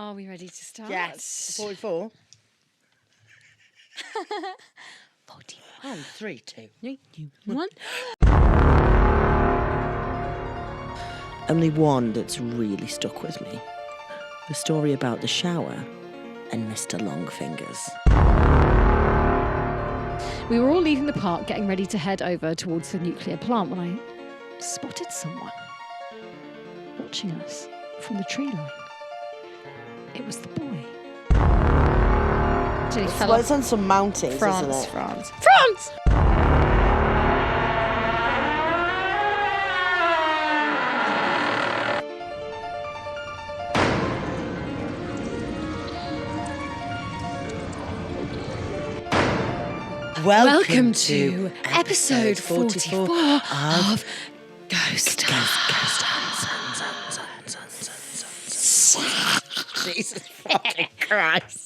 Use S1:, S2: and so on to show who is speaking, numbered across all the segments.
S1: Are we ready to start?
S2: Yes. 44.
S1: 41.
S2: And 3, 2.
S1: 3, 2, 1.
S2: Only one that's really stuck with me. The story about the shower and Mr. Longfingers.
S1: We were all leaving the park, getting ready to head over towards the nuclear plant when I spotted someone watching us from the tree line. It was the boy. So he fell off.
S2: It's on some mountains, isn't it?
S1: France! Welcome to episode 44 of Ghost
S2: Jesus fucking Christ.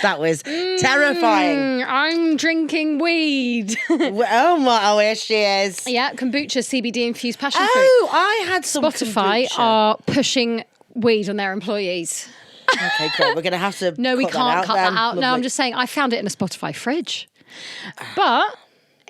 S2: That was terrifying.
S1: I'm drinking weed.
S2: Oh my, oh, here she is.
S1: Yeah, kombucha, CBD infused passion fruit.
S2: Oh, I had some
S1: Spotify
S2: kombucha.
S1: are pushing weed on their employees.
S2: Okay, great. We're going to have to
S1: No, we can't cut that out.
S2: Lovely.
S1: No, I'm just saying I found it in a Spotify fridge. But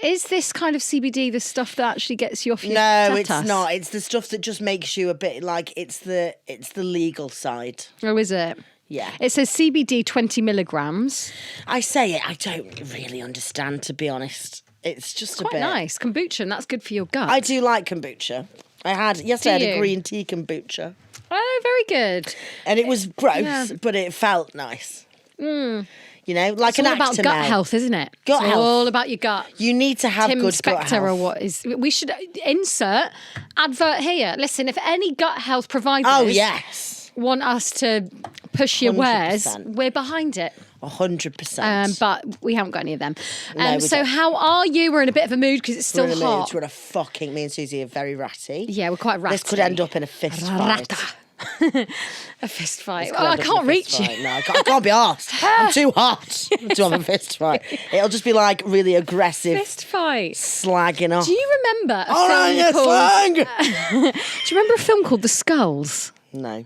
S1: is this kind of CBD the stuff that actually gets you off your
S2: No,
S1: tatas?
S2: it's not. It's the stuff that just makes you a bit like it's the legal side.
S1: Oh, is it?
S2: Yeah.
S1: It says CBD 20 milligrams.
S2: I say it, I don't really understand, to be honest. It's just
S1: Quite
S2: a bit
S1: nice. Kombucha, and that's good for your gut.
S2: I do like kombucha. I had yesterday. I had
S1: you?
S2: a green tea kombucha,
S1: Oh, very good.
S2: and it was gross,
S1: Yeah.
S2: but it felt nice. You know, like
S1: It's
S2: an
S1: all about
S2: actor
S1: gut
S2: male.
S1: health, isn't it?
S2: Gut
S1: it's
S2: health.
S1: all about your gut.
S2: You need to have
S1: Tim
S2: good gut
S1: Spector
S2: health.
S1: or what is... We should insert advert here. Listen, if any gut health providers
S2: Oh yes,
S1: want us to push your wares,
S2: 100%.
S1: we're behind it.
S2: 100%.
S1: But we haven't got any of them.
S2: No, we
S1: so
S2: don't.
S1: how are you? We're in a bit of a mood because it's still
S2: We're in a
S1: hot.
S2: mood. We're a fucking. Me and Susie are very ratty.
S1: Yeah, we're quite ratty.
S2: This could end up in a fist fight.
S1: A fist fight.
S2: This
S1: Oh,
S2: could
S1: I
S2: end up in
S1: can't
S2: a
S1: reach
S2: fist
S1: you.
S2: fight. No, I can't be arsed. I'm too hot to have a fist fight. It'll just be like really aggressive
S1: Fist fight.
S2: slagging off.
S1: Do you remember a
S2: All right,
S1: film
S2: yeah,
S1: called...
S2: slang.
S1: Do you remember a film called The Skulls?
S2: No.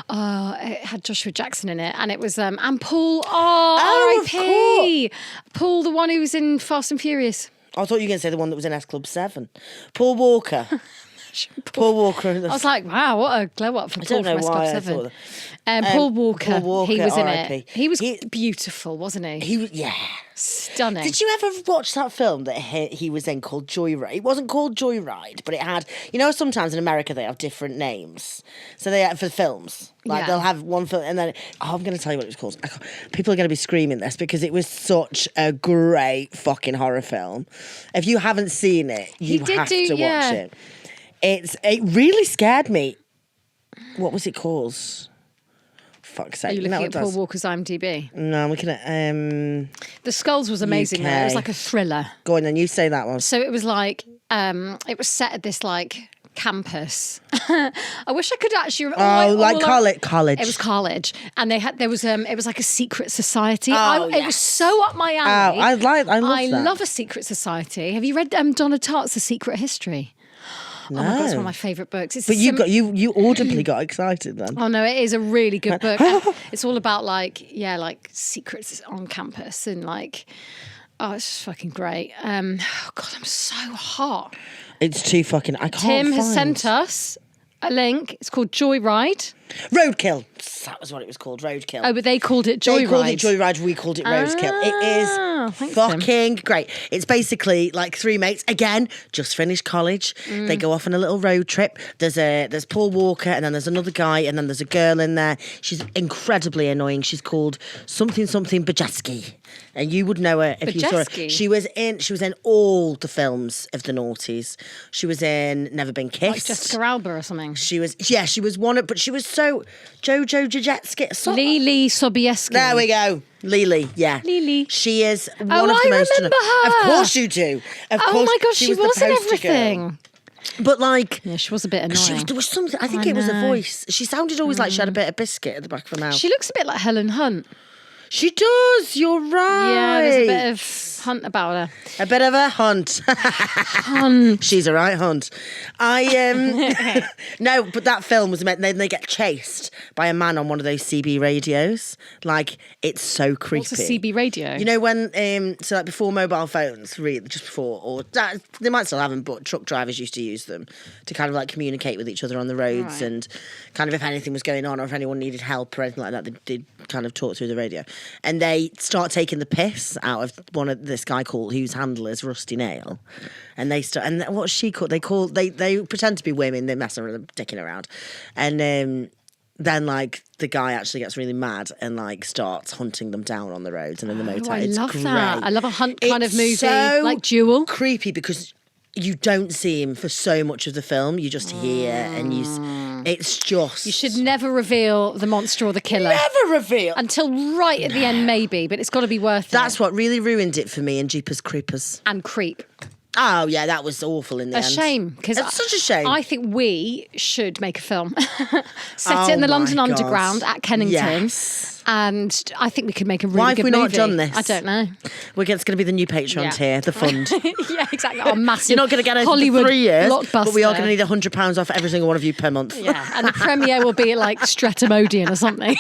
S1: It had Joshua Jackson in it, and it was and Paul.
S2: Oh, of
S1: R.I.P. Paul, the one who was in Fast and Furious.
S2: I thought you were going to say the one that was in S Club 7. Paul Walker. Paul Walker.
S1: I was like, wow, what a glow up for
S2: I
S1: Paul
S2: don't know
S1: from S Club
S2: why I
S1: 7.
S2: thought that.
S1: Paul Walker,
S2: Paul Walker,
S1: he was in
S2: R.I.P.
S1: it. He was beautiful, wasn't he?
S2: He was, yeah.
S1: Stunning.
S2: Did you ever watch that film that he was in called Joyride? It wasn't called Joyride, but it had, you know, sometimes in America they have different names. So they for films. Like
S1: Yeah.
S2: they'll have one film and then, I'm going to tell you what it was called. People are going to be screaming this because it was such a great fucking horror film. If you haven't seen it, you have to watch it. It really scared me. What was it called? Fuck's sake.
S1: Are you looking at
S2: it
S1: Paul
S2: does.
S1: Walker's IMDb?
S2: No, I'm looking at
S1: The Skulls was amazing though. It was
S2: UK.
S1: like a thriller.
S2: Go on then, you say that one.
S1: So it was like, it was set at this like campus. I wish I could actually.
S2: College.
S1: It was college, and it was like a secret society.
S2: Oh,
S1: It was so up my alley.
S2: I love that.
S1: love a secret society. Have you read Donna Tartt's The Secret History?
S2: No.
S1: Oh my god, it's one of my favourite books. It's
S2: But you audibly got excited then.
S1: Oh no, it is a really good book. And it's all about like secrets on campus and like, oh, it's just fucking great. Oh god, I'm so hot.
S2: It's too fucking. I can't.
S1: Tim has
S2: find.
S1: sent us a link. It's called Joyride.
S2: Roadkill. That was what it was called. Roadkill.
S1: Oh, but they called it Joyride.
S2: They called it Joyride. We called it Roadkill. It is
S1: thanks,
S2: fucking great. It's basically like three mates again, just finished college. They go off on a little road trip. There's Paul Walker, and then there's another guy, and then there's a girl in there. She's incredibly annoying. She's called something Bajeski, and you would know her if you saw her.
S1: Bajeski?
S2: She was in all the films of the noughties. She was in Never Been Kissed.
S1: Like Jessica Alba or something.
S2: She was one of, but she was so Jojo Jajetski.
S1: Lili Sobieski.
S2: There we go. Lily, yeah.
S1: Lily.
S2: She is one
S1: Oh,
S2: of the
S1: I
S2: most...
S1: remember her.
S2: Of course you do. Of
S1: Oh
S2: course,
S1: my god, she
S2: was
S1: was
S2: the
S1: in
S2: poster girl.
S1: everything.
S2: But like...
S1: Yeah, she was a bit annoying.
S2: there was something... I think it was a voice. She sounded always like she had a bit of biscuit at the back of her mouth.
S1: She looks a bit like Helen Hunt.
S2: She does, you're right.
S1: Yeah, there's a bit of hunt about her.
S2: A bit of a hunt.
S1: Hunt.
S2: She's a right hunt. No, but that film was meant. Then they get chased by a man on one of those CB radios. Like, it's so creepy.
S1: What's a CB radio?
S2: You know when so like before mobile phones, really, just before, or they might still have them, but truck drivers used to use them to kind of like communicate with each other on the roads, and kind of if anything was going on or if anyone needed help or anything like that, they did kind of talk through the radio. And they start taking the piss out of one of this guy called whose handler is Rusty Nail, and they start, and what's she called? They pretend to be women. They're messing around, dicking around, and then like the guy actually gets really mad and like starts hunting them down on the roads and in the motor.
S1: I
S2: It's
S1: love
S2: great.
S1: that. I love a hunt kind of movie,
S2: so
S1: like Duel.
S2: Creepy because you don't see him for so much of the film. You just hear and it's just.
S1: You should never reveal the monster or the killer.
S2: Never reveal.
S1: Until right at the end, maybe, but it's got to be worth it.
S2: That's what really ruined it for me in Jeepers Creepers.
S1: And Creep.
S2: Oh, yeah, that was awful in the end.
S1: A shame. Because
S2: it's such a shame.
S1: I think we should make a film. Set it in the London
S2: God.
S1: Underground at Kennington.
S2: Yes.
S1: And I think we could make a really
S2: Why
S1: good
S2: have we
S1: movie.
S2: not done this?
S1: I don't know.
S2: It's going to be the new Patreon tier, the fund.
S1: Yeah, exactly. Our massive
S2: You're not going to get it
S1: Hollywood
S2: for 3 years,
S1: blockbuster.
S2: but we are going to need £100 off every single one of you per month.
S1: Yeah, and the premiere will be at like Streatham Odeon or something.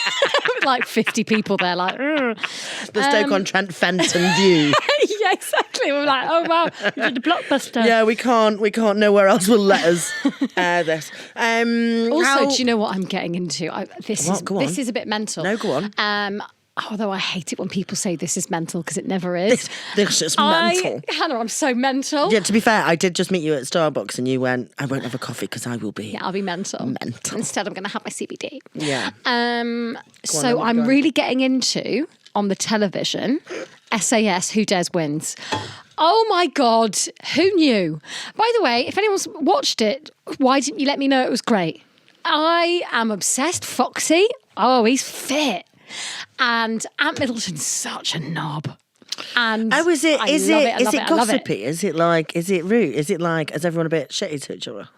S1: With like 50 people there, like.
S2: The Stoke-on-Trent Fenton view.
S1: Yeah, exactly. We're like, oh wow, we did a blockbuster.
S2: Yeah, we can't. Nowhere else will let us air this.
S1: Also, do you know what I'm getting into? This is a bit mental.
S2: No, go on.
S1: Although I hate it when people say this is mental because it never is.
S2: This is mental.
S1: Hannah, I'm so mental.
S2: Yeah, to be fair, I did just meet you at Starbucks and you went, I won't have a coffee because I will be.
S1: Yeah, I'll be mental. Instead, I'm going to have my CBD.
S2: Yeah.
S1: So I'm really getting into, on the television, SAS Who Dares Wins. Oh my God, who knew? By the way, if anyone's watched it, why didn't you let me know it was great? I am obsessed. Foxy, he's fit. And Ant Middleton's such a knob. And
S2: is it gossipy?
S1: It.
S2: Is it rude? Is it like, is everyone a bit shitty to each other?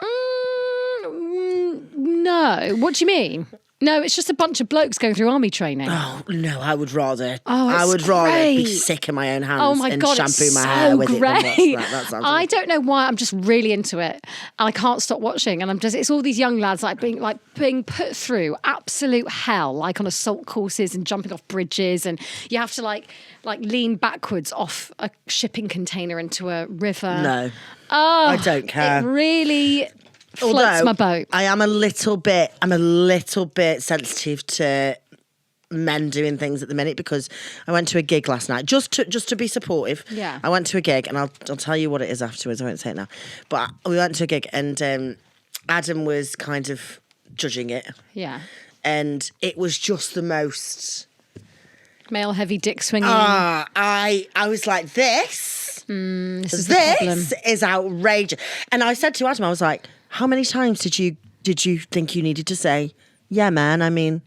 S1: No. What do you mean? No, it's just a bunch of blokes going through army training.
S2: Oh, no, I would rather.
S1: Great.
S2: Be sick in my own hands and
S1: God,
S2: shampoo my
S1: so
S2: hair with
S1: great.
S2: it. That sounds
S1: I don't know why, I'm just really into it. And I can't stop watching. And it's all these young lads being put through absolute hell, like on assault courses and jumping off bridges. And you have to like lean backwards off a shipping container into a river.
S2: No. I don't care.
S1: It really floats my boat.
S2: I am a little bit sensitive to men doing things at the minute because I went to a gig last night just to be supportive.
S1: Yeah.
S2: I went to a gig and I'll tell you what it is afterwards. I won't say it now. But we went to a gig and Adam was kind of judging it.
S1: Yeah.
S2: And it was just the most
S1: male heavy dick swinging.
S2: I was like, this is outrageous. And I said to Adam, I was like, how many times did you think you needed to say, yeah, man? I mean,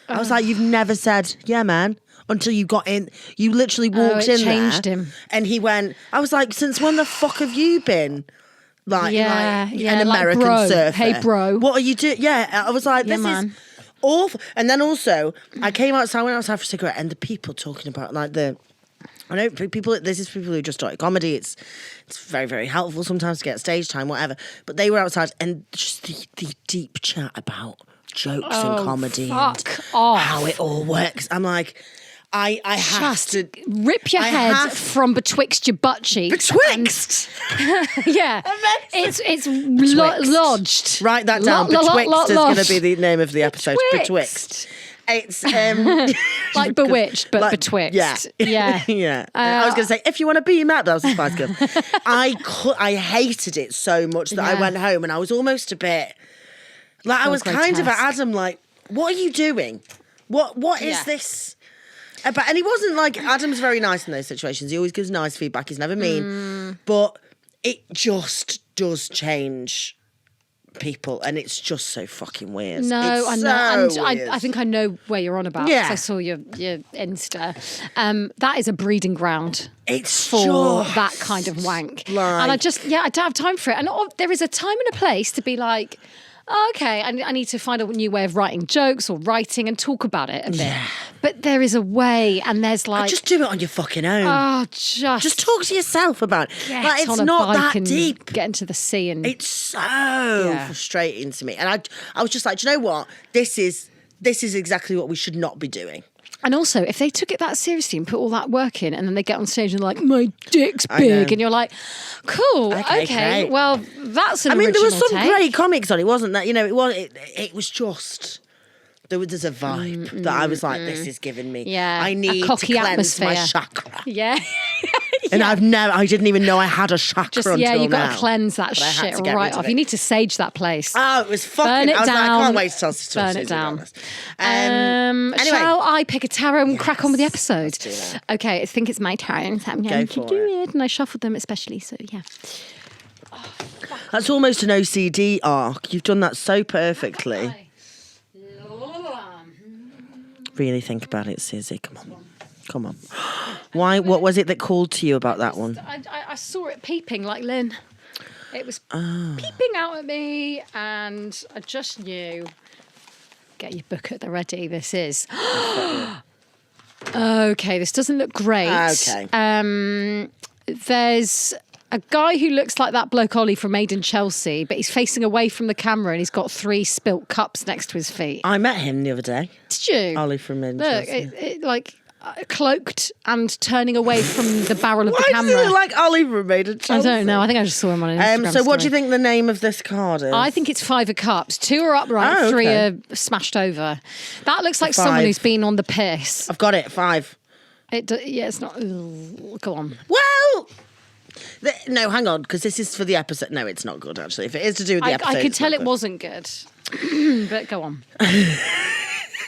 S2: I was like, you've never said, yeah, man, until you got in. You literally walked in
S1: changed
S2: there.
S1: Him.
S2: And he went, I was like, since when the fuck have you been? Like an American
S1: bro.
S2: surfer.
S1: Hey, bro.
S2: What are you doing? Yeah, I was like, this is awful. And then also, I went outside for a cigarette and the people talking about I know people who just started comedy. It's very, very helpful sometimes to get stage time, whatever. But they were outside and just the deep chat about jokes and comedy and how it all works. I'm like, I have to
S1: rip your head from betwixt your butt cheeks.
S2: Betwixt?
S1: Yeah. It's lodged.
S2: Write that down. Betwixt is going to be the name of the episode. Betwixt. It's
S1: like Bewitched, but betwixt.
S2: Yeah. Yeah. I was going to say, if you want to be mad, that was a Spice Girl. I hated it so much that I went home and I was almost a bit like, I was kind of at Adam like, what are you doing? What is this? But and he wasn't like, Adam's very nice in those situations. He always gives nice feedback. He's never mean. But it just does change people, and it's just so fucking weird.
S1: No, I know. And I think I know where you're on about.
S2: Yeah.
S1: I saw your Insta. That is a breeding ground.
S2: It's
S1: for that kind of wank.
S2: Like,
S1: and I don't have time for it. And there is a time and a place to be like, okay, I need to find a new way of writing jokes or writing and talk about it a bit. Yeah. But there is a way, and there's like...
S2: just do it on your fucking own.
S1: Oh,
S2: just talk to yourself about it. Like, it's not that deep.
S1: Get into the sea and...
S2: It's so frustrating to me. And I was just like, do you know what? This is exactly what we should not be doing.
S1: And also, if they took it that seriously and put all that work in, and then they get on stage and they're like, my dick's big, and you're like, cool, okay. Well, that's an original
S2: there was some
S1: take.
S2: great comics on it, wasn't that? You know, it was just... There's a vibe that I was like, this is giving me. I need to cleanse
S1: atmosphere.
S2: my chakra.
S1: Yeah.
S2: And I didn't even know I had a chakra until now.
S1: You've got to cleanse that shit right off. You need to sage that place.
S2: Oh, it was fucking...
S1: Burn it down.
S2: I can't wait to tell stories.
S1: Burn it down.
S2: Anyway.
S1: Shall I pick a tarot and crack on with the episode?
S2: Let's do that.
S1: Okay, I think it's my turn. So I'm going to do it. And I shuffled them especially, so yeah.
S2: That's almost an OCD arc. You've done that so perfectly. Really think about it, Susie. Come on. Why? What was it that called to you about that one?
S1: I saw it peeping like Lynn. It was peeping out at me, and I just knew. Get your book at the ready. This is. Okay, this doesn't look great.
S2: Okay.
S1: There's a guy who looks like that bloke Ollie from Made in Chelsea, but he's facing away from the camera and he's got 3 spilt cups next to his feet.
S2: I met him the other day.
S1: Did you?
S2: Ollie from Made in Chelsea.
S1: Look, cloaked and turning away from the barrel of the camera.
S2: Why does it look like Ollie from Made in Chelsea?
S1: I don't know. I think I just saw him on an Instagram
S2: So what do you think the name of this card is?
S1: I think it's 5 of cups. 2 are upright, 3 are smashed over. That looks like someone who's been on the piss.
S2: I've got it, 5.
S1: It's not... Go on.
S2: Well... No, hang on, because this is for the episode. No, it's not good, actually. If it is to do with the episode...
S1: I could tell it wasn't good. But go on.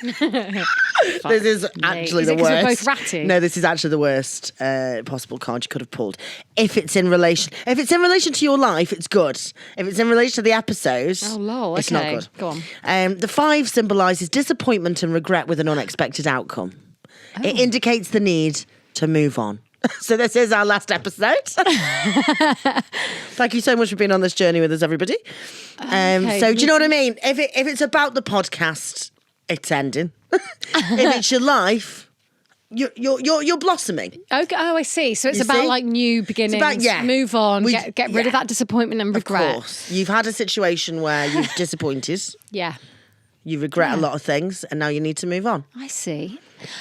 S2: This is actually the worst.
S1: We're both ratty?
S2: No, this is actually the worst possible card you could have pulled. If it's in relation to your life, it's good. If it's in relation to the episode, it's not good.
S1: Go on.
S2: The 5 symbolises disappointment and regret with an unexpected outcome. It indicates the need to move on. So this is our last episode. Thank you so much for being on this journey with us, everybody. So do you know what I mean? If it's about the podcast, it's ending. If it's your life, you're blossoming.
S1: Okay. Oh, I see. So it's about like new beginnings. It's about, move on. Get rid of that disappointment and regret.
S2: Of course, you've had a situation where you've disappointed.
S1: Yeah.
S2: You regret a lot of things, and now you need to move on.
S1: I see.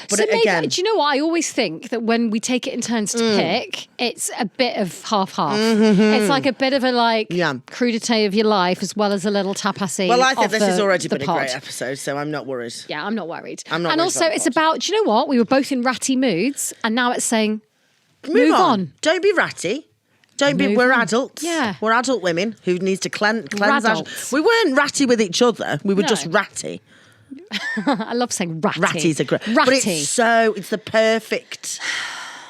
S2: But
S1: so
S2: again,
S1: do you know what? I always think that when we take it in turns to pick, it's a bit of half-half. It's like a bit of a crudité of your life as well as a little tapasy.
S2: Well, I think this has already been a great episode, so I'm not worried.
S1: Yeah, I'm not worried. And
S2: worried
S1: also, it's about, do you know what? We were both in ratty moods, and now it's saying, move on.
S2: Don't be ratty. We're adults.
S1: Yeah.
S2: We're adult women who need to cleanse we weren't ratty with each other. We were just ratty.
S1: I love saying ratty.
S2: Ratty's a great. But it's the perfect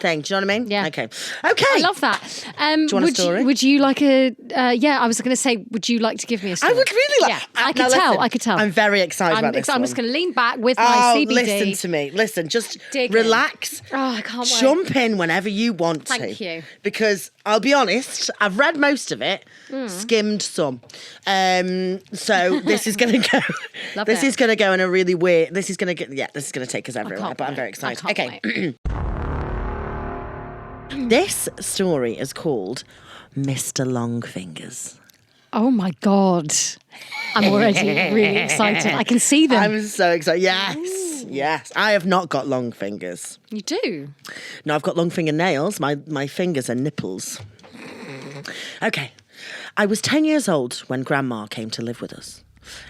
S2: thing. Do you know what I mean?
S1: Yeah.
S2: Okay.
S1: I love that.
S2: Do you want a story?
S1: Would you like a... I was going to say, would you like to give me a story?
S2: I would really like...
S1: Yeah, I could tell.
S2: I'm very excited about this
S1: I'm just going to lean back with my CBD.
S2: Listen to me. Listen, just relax.
S1: Oh, I can't wait.
S2: Jump in whenever you want to.
S1: Thank you.
S2: Because I'll be honest, I've read most of it, skimmed some. So this is going to go... This is going to go in a really weird... This is going to take us everywhere, but I'm very excited. Okay. This story is called Mr. Longfingers.
S1: Oh my God. I'm already really excited. I can see them.
S2: I'm so excited. Yes. I have not got long fingers.
S1: You do?
S2: No, I've got long fingernails. My fingers are nipples. Okay. I was 10 years old when Grandma came to live with us.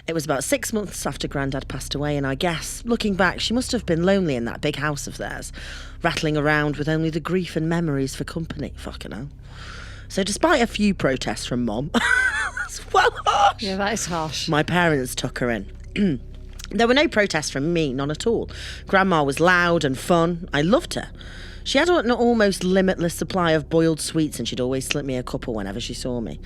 S2: It was about 6 months after Grandad passed away, and I guess, looking back, she must have been lonely in that big house of theirs, rattling around with only the grief and memories for company. Fucking hell. So despite a few protests from Mom, that's well harsh.
S1: Yeah, that is harsh.
S2: My parents took her in. There were no protests from me, none at all. Grandma was loud and fun. I loved her. She had an almost limitless supply of boiled sweets, and she'd always slip me a couple whenever she saw me.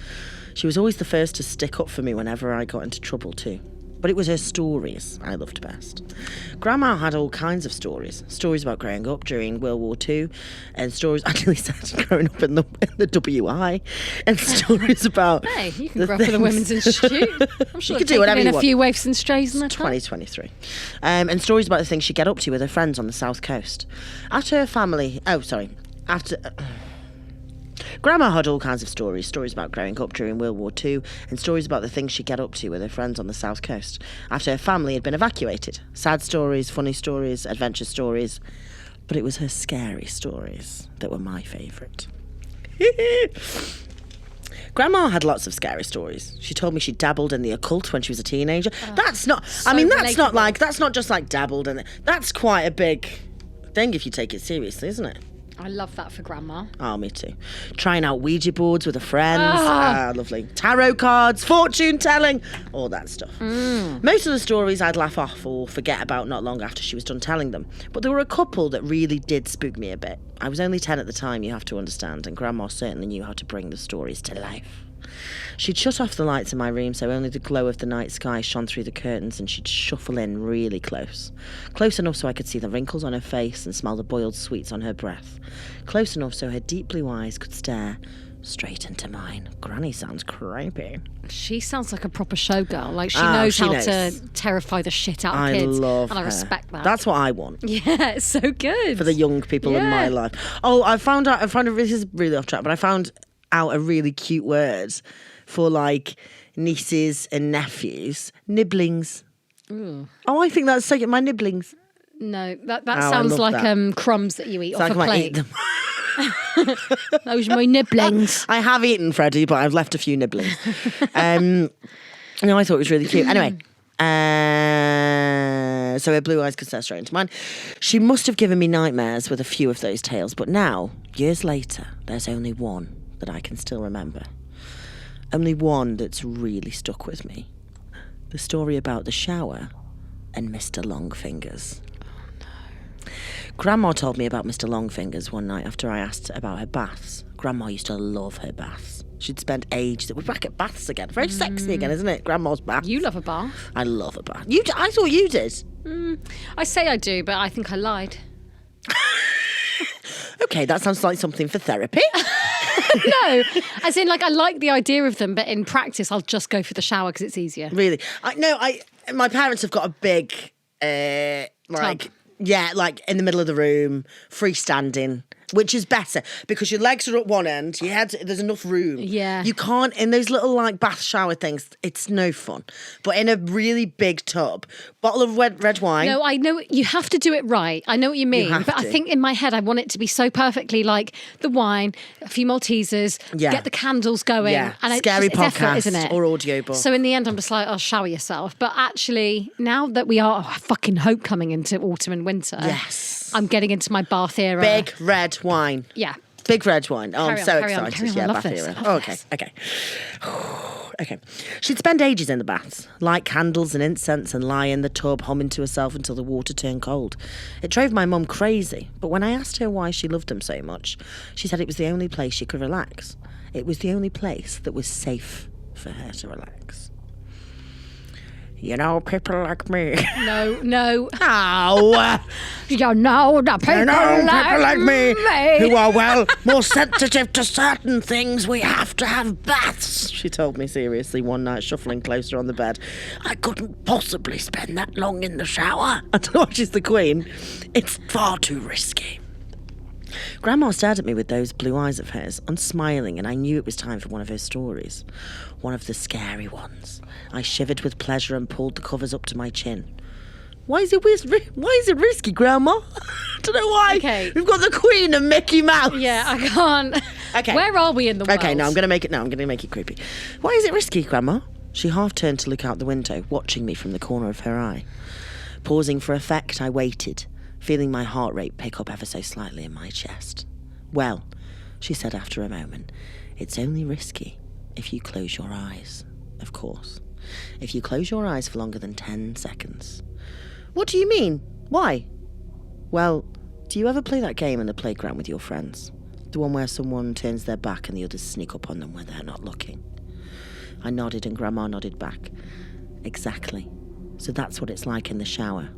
S2: She was always the first to stick up for me whenever I got into trouble too. But it was her stories I loved best. Grandma had all kinds of stories. Stories about growing up during World War II, and stories, I nearly said growing up in the WI, and stories about...
S1: Hey, you can grow up in the Women's Institute. I'm sure
S2: you could do whatever you want.
S1: A few waifs and strays in that
S2: 2023. And stories about the things she'd get up to with her friends on the south coast. After her family... Grandma had all kinds of stories about growing up during World War II, and stories about the things she'd get up to with her friends on the south coast after her family had been evacuated. Sad stories, funny stories, adventure stories, but it was her scary stories that were my favourite. Grandma had lots of scary stories. She told me she dabbled in the occult when she was a teenager. That's not just like dabbled in it. That's quite a big thing if you take it seriously, isn't it?
S1: I love that for Grandma.
S2: Oh, me too. Trying out Ouija boards with her friends. Lovely. Tarot cards, fortune telling, all that stuff. Most of the stories I'd laugh off or forget about not long after she was done telling them. But there were a couple that really did spook me a bit. I was only 10 at the time, you have to understand, and Grandma certainly knew how to bring the stories to life. She'd shut off the lights in my room so only the glow of the night sky shone through the curtains, and she'd shuffle in really close. Close enough so I could see the wrinkles on her face and smell the boiled sweets on her breath. Close enough so her deep blue eyes could stare straight into mine. Granny sounds creepy.
S1: She sounds like a proper showgirl. Like she knows how to terrify the shit out of kids.
S2: Love
S1: and
S2: her.
S1: I respect that.
S2: That's what I want.
S1: Yeah, it's so good.
S2: For the young people in my life. Oh, I found this is really off track, but I found out a really cute word for like nieces and nephews. Nibblings.
S1: Ooh.
S2: Oh, I think that's so good. My nibblings.
S1: No, that sounds like that. Crumbs that you eat off a plate. Eat them. Those are my nibblings.
S2: I have eaten, Freddie, but I've left a few nibblings. No, I thought it was really cute. Anyway, so her blue eyes could stare straight into mine. She must have given me nightmares with a few of those tales, but now, years later, there's only one that I can still remember. Only one that's really stuck with me. The story about the shower and Mr. Longfingers. Grandma told me about Mr. Longfingers one night after I asked about her baths. Grandma used to love her baths. She'd spent ages... We're back at baths again. Very sexy again, isn't it? Grandma's bath.
S1: You love a bath.
S2: I love a bath. I thought you did.
S1: I say I do, but I think I lied.
S2: Okay, that sounds like something for therapy.
S1: No, as in like I like the idea of them, but in practice I'll just go for the shower because it's easier.
S2: Really? My parents have got a big...
S1: Tub.
S2: Yeah, like in the middle of the room, freestanding, which is better because your legs are at one end, your head, there's enough room.
S1: Yeah.
S2: You can't, in those little like bath shower things, it's no fun. But in a really big tub, bottle of red wine.
S1: No, I know, you have to do it right. I know what you mean. But I think in my head, I want it to be so perfectly like the wine, a few Maltesers, get the candles going.
S2: Yeah,
S1: and
S2: scary
S1: it's
S2: podcast
S1: effort, isn't it?
S2: or audiobook.
S1: So in the end, I'm just like, shower yourself. But actually, now that we are, I fucking hope coming into autumn and winter.
S2: Yes.
S1: I'm getting into my bath era.
S2: Big red wine.
S1: Yeah.
S2: Big red wine. Oh, I'm so excited.
S1: Carry on.
S2: Yeah,
S1: I love
S2: bath
S1: this.
S2: era.
S1: I love
S2: Okay,
S1: this.
S2: okay. Okay. She'd spend ages in the baths, light candles and incense, and lie in the tub humming to herself until the water turned cold. It drove my mum crazy, but when I asked her why she loved them so much, she said it was the only place she could relax. It was the only place that was safe for her to relax. You know, people like me.
S1: No.
S2: Ow!
S1: You know, the people,
S2: like me who are, well, more sensitive to certain things. We have to have baths, she told me seriously one night, shuffling closer on the bed. I couldn't possibly spend that long in the shower. I don't know why she's the queen. It's far too risky. Grandma stared at me with those blue eyes of hers, unsmiling, and I knew it was time for one of her stories. One of the scary ones. I shivered with pleasure and pulled the covers up to my chin. Why is it risky, Grandma? I don't know why.
S1: Okay.
S2: We've got the Queen and Mickey Mouse.
S1: Yeah, I can't.
S2: Okay.
S1: Where are we in the world?
S2: Okay, no, I'm going to make it creepy. Why is it risky, Grandma? She half turned to look out the window, watching me from the corner of her eye. Pausing for effect, I waited, feeling my heart rate pick up ever so slightly in my chest. Well, she said after a moment, it's only risky if you close your eyes, of course. If you close your eyes for longer than 10 seconds. What do you mean? Why? Well, do you ever play that game in the playground with your friends? The one where someone turns their back and the others sneak up on them when they're not looking? I nodded and Grandma nodded back. Exactly. So that's what it's like in the shower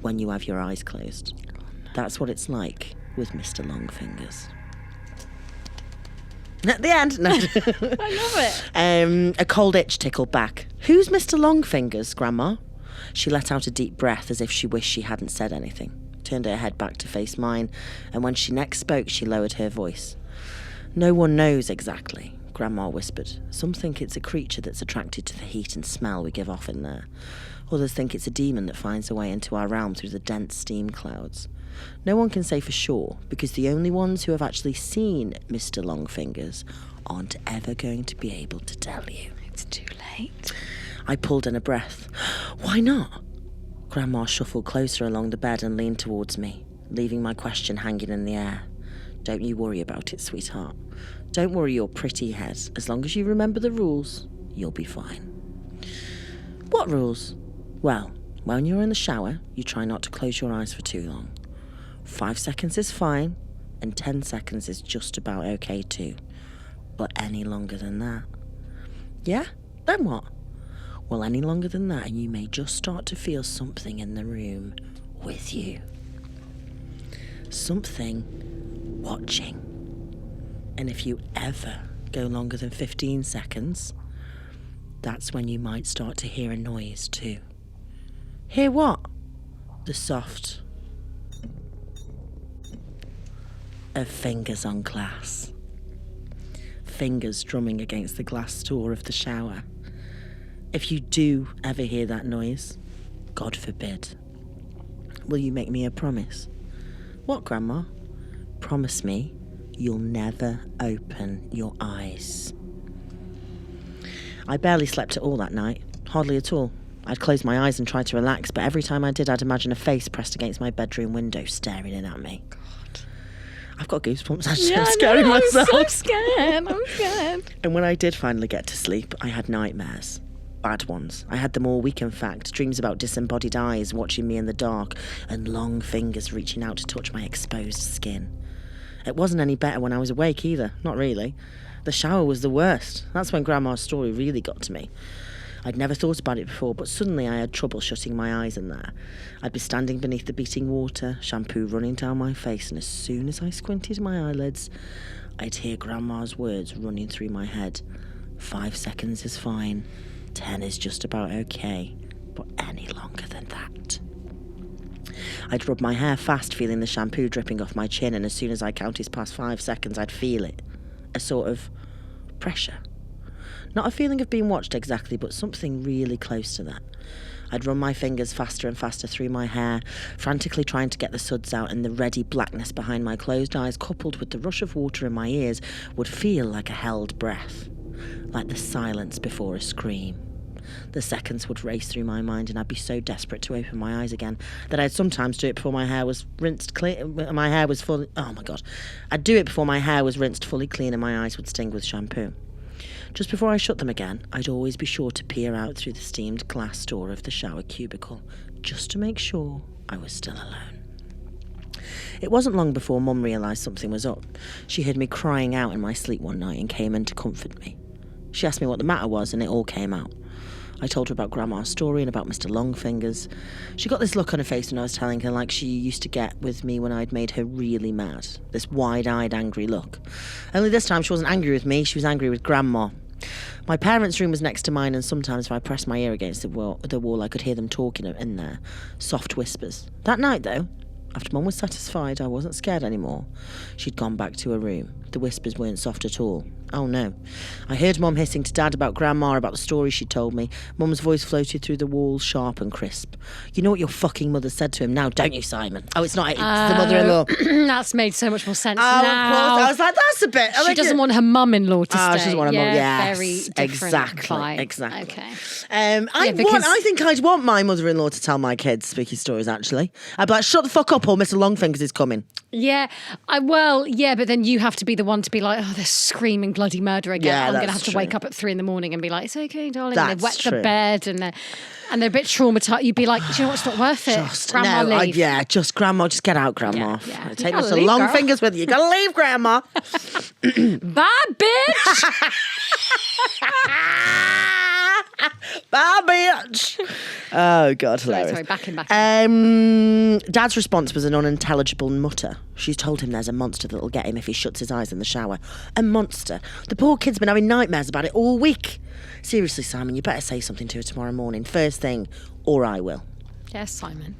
S2: when you have your eyes closed. That's what it's like with Mr. Longfingers. At the end. No.
S1: I love it.
S2: A cold itch tickled back. Who's Mr. Longfingers, Grandma? She let out a deep breath as if she wished she hadn't said anything, turned her head back to face mine, and when she next spoke, she lowered her voice. No one knows exactly, Grandma whispered. Some think it's a creature that's attracted to the heat and smell we give off in there. Others think it's a demon that finds a way into our realm through the dense steam clouds. No one can say for sure, because the only ones who have actually seen Mr. Longfingers aren't ever going to be able to tell you.
S1: It's too late.
S2: I pulled in a breath. Why not? Grandma shuffled closer along the bed and leaned towards me, leaving my question hanging in the air. Don't you worry about it, sweetheart. Don't worry your pretty head. As long as you remember the rules, you'll be fine. What rules? Well, when you're in the shower, you try not to close your eyes for too long. 5 seconds is fine, and 10 seconds is just about okay too. But any longer than that... Yeah? Then what? Well, any longer than that, and you may just start to feel something in the room with you. Something watching. And if you ever go longer than 15 seconds, that's when you might start to hear a noise too. Hear what? The soft of fingers on glass. Fingers drumming against the glass door of the shower. If you do ever hear that noise, God forbid, will you make me a promise? What, Grandma? Promise me you'll never open your eyes. I barely slept at all that night. Hardly at all. I'd close my eyes and try to relax, but every time I did, I'd imagine a face pressed against my bedroom window staring in at me. God. I've got goosebumps, actually.
S1: Yeah,
S2: I'm scaring myself.
S1: I'm so scared. I'm scared.
S2: And when I did finally get to sleep, I had nightmares. Bad ones. I had them all week, in fact. Dreams about disembodied eyes watching me in the dark and long fingers reaching out to touch my exposed skin. It wasn't any better when I was awake either. Not really. The shower was the worst. That's when Grandma's story really got to me. I'd never thought about it before, but suddenly I had trouble shutting my eyes in there. I'd be standing beneath the beating water, shampoo running down my face, and as soon as I squinted my eyelids, I'd hear Grandma's words running through my head. 5 seconds is fine. 10 is just about okay, but any longer than that. I'd rub my hair fast, feeling the shampoo dripping off my chin, and as soon as I counted past 5 seconds, I'd feel it. A sort of pressure. Not a feeling of being watched exactly, but something really close to that. I'd run my fingers faster and faster through my hair, frantically trying to get the suds out, and the reddy blackness behind my closed eyes, coupled with the rush of water in my ears, would feel like a held breath, like the silence before a scream. The seconds would race through my mind, and I'd be so desperate to open my eyes again that I'd sometimes do it before my hair was rinsed clean. My hair was fully... Oh, my God. I'd do it before my hair was rinsed fully clean and my eyes would sting with shampoo. Just before I shut them again, I'd always be sure to peer out through the steamed glass door of the shower cubicle, just to make sure I was still alone. It wasn't long before Mum realised something was up. She heard me crying out in my sleep one night and came in to comfort me. She asked me what the matter was, and it all came out. I told her about Grandma's story and about Mr. Longfingers. She got this look on her face when I was telling her, like she used to get with me when I'd made her really mad. This wide-eyed, angry look. Only this time she wasn't angry with me, she was angry with Grandma. My parents' room was next to mine, and sometimes if I pressed my ear against the wall, I could hear them talking in there. Soft whispers. That night, though, after Mum was satisfied I wasn't scared anymore, she'd gone back to her room. The whispers weren't soft at all. Oh no. I heard Mum hissing to Dad about Grandma, about the story she'd told me. Mum's voice floated through the walls, sharp and crisp. You know what your fucking mother said to him now, don't you, Simon? Oh, it's not, it's the mother-in-law.
S1: That's made so much more sense
S2: now.
S1: now.
S2: Of course. I was like, that's a bit...
S1: She doesn't want her mum-in-law to stay.
S2: She doesn't want her mum, yes.
S1: Very different vibe.
S2: Exactly.
S1: Okay.
S2: I think I'd want my mother-in-law to tell my kids spooky stories, actually. I'd be like, shut the fuck up or Mr. Longfingers is coming.
S1: Yeah, but then you have to be the one to be like, oh, they're screaming bloody murder again.
S2: Yeah,
S1: I'm going to have to wake up at 3 a.m. and be like, it's okay, darling. And they wet
S2: true.
S1: the bed and they're a bit traumatized. You'd be like, do you know what, it's not worth it. Grandma, leave.
S2: Grandma, just get out, Grandma.
S1: Yeah.
S2: Take Mr. Longfingers with you. You gotta leave, Grandma.
S1: Bye, bitch.
S2: Bye, bitch. Oh, God, hilarious.
S1: Sorry, back in.
S2: Dad's response was an unintelligible mutter. She's told him there's a monster that'll get him if he shuts his eyes in the shower. A monster? The poor kid's been having nightmares about it all week. Seriously, Simon, you better say something to her tomorrow morning, first thing, or I will.
S1: Yes, Simon.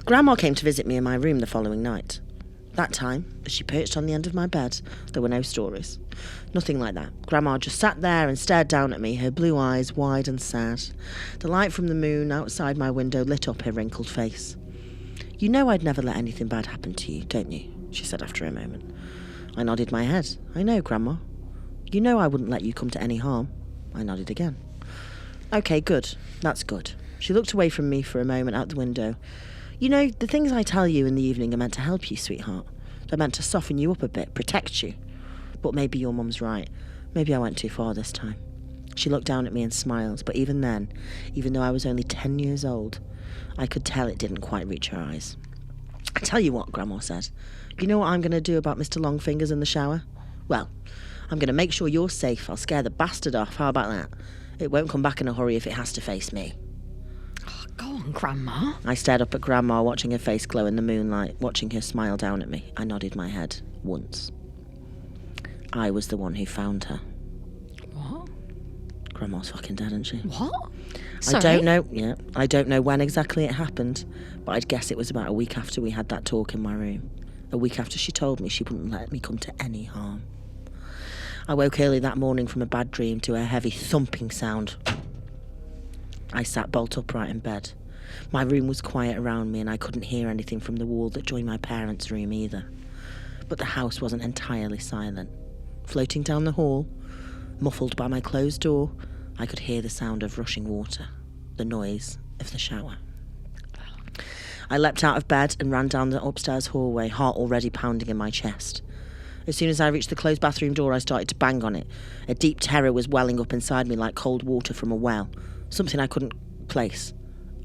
S2: Grandma came to visit me in my room the following night. That time, as she perched on the end of my bed, there were no stories. Nothing like that. Grandma just sat there and stared down at me, her blue eyes wide and sad. The light from the moon outside my window lit up her wrinkled face. You know I'd never let anything bad happen to you, don't you? She said after a moment. I nodded my head. I know, Grandma. You know I wouldn't let you come to any harm. I nodded again. Okay, good. That's good. She looked away from me for a moment out the window. You know, the things I tell you in the evening are meant to help you, sweetheart. They're meant to soften you up a bit, protect you. But maybe your mum's right. Maybe I went too far this time. She looked down at me and smiled, but even then, even though I was only 10 years old, I could tell it didn't quite reach her eyes. I tell you what, Grandma said. You know what I'm going to do about Mr. Longfingers in the shower? Well, I'm going to make sure you're safe. I'll scare the bastard off. How about that? It won't come back in a hurry if it has to face me.
S1: Go on, Grandma.
S2: I stared up at Grandma, watching her face glow in the moonlight, watching her smile down at me. I nodded my head once. I was the one who found her.
S1: What?
S2: Grandma's fucking dead, isn't she?
S1: What?
S2: I don't know. Yeah, I don't know when exactly it happened, but I'd guess it was about a week after we had that talk in my room. A week after she told me she wouldn't let me come to any harm. I woke early that morning from a bad dream to a heavy thumping sound. I sat bolt upright in bed. My room was quiet around me and I couldn't hear anything from the wall that joined my parents' room either. But the house wasn't entirely silent. Floating down the hall, muffled by my closed door, I could hear the sound of rushing water, the noise of the shower. I leapt out of bed and ran down the upstairs hallway, heart already pounding in my chest. As soon as I reached the closed bathroom door, I started to bang on it. A deep terror was welling up inside me like cold water from a well, something I couldn't place.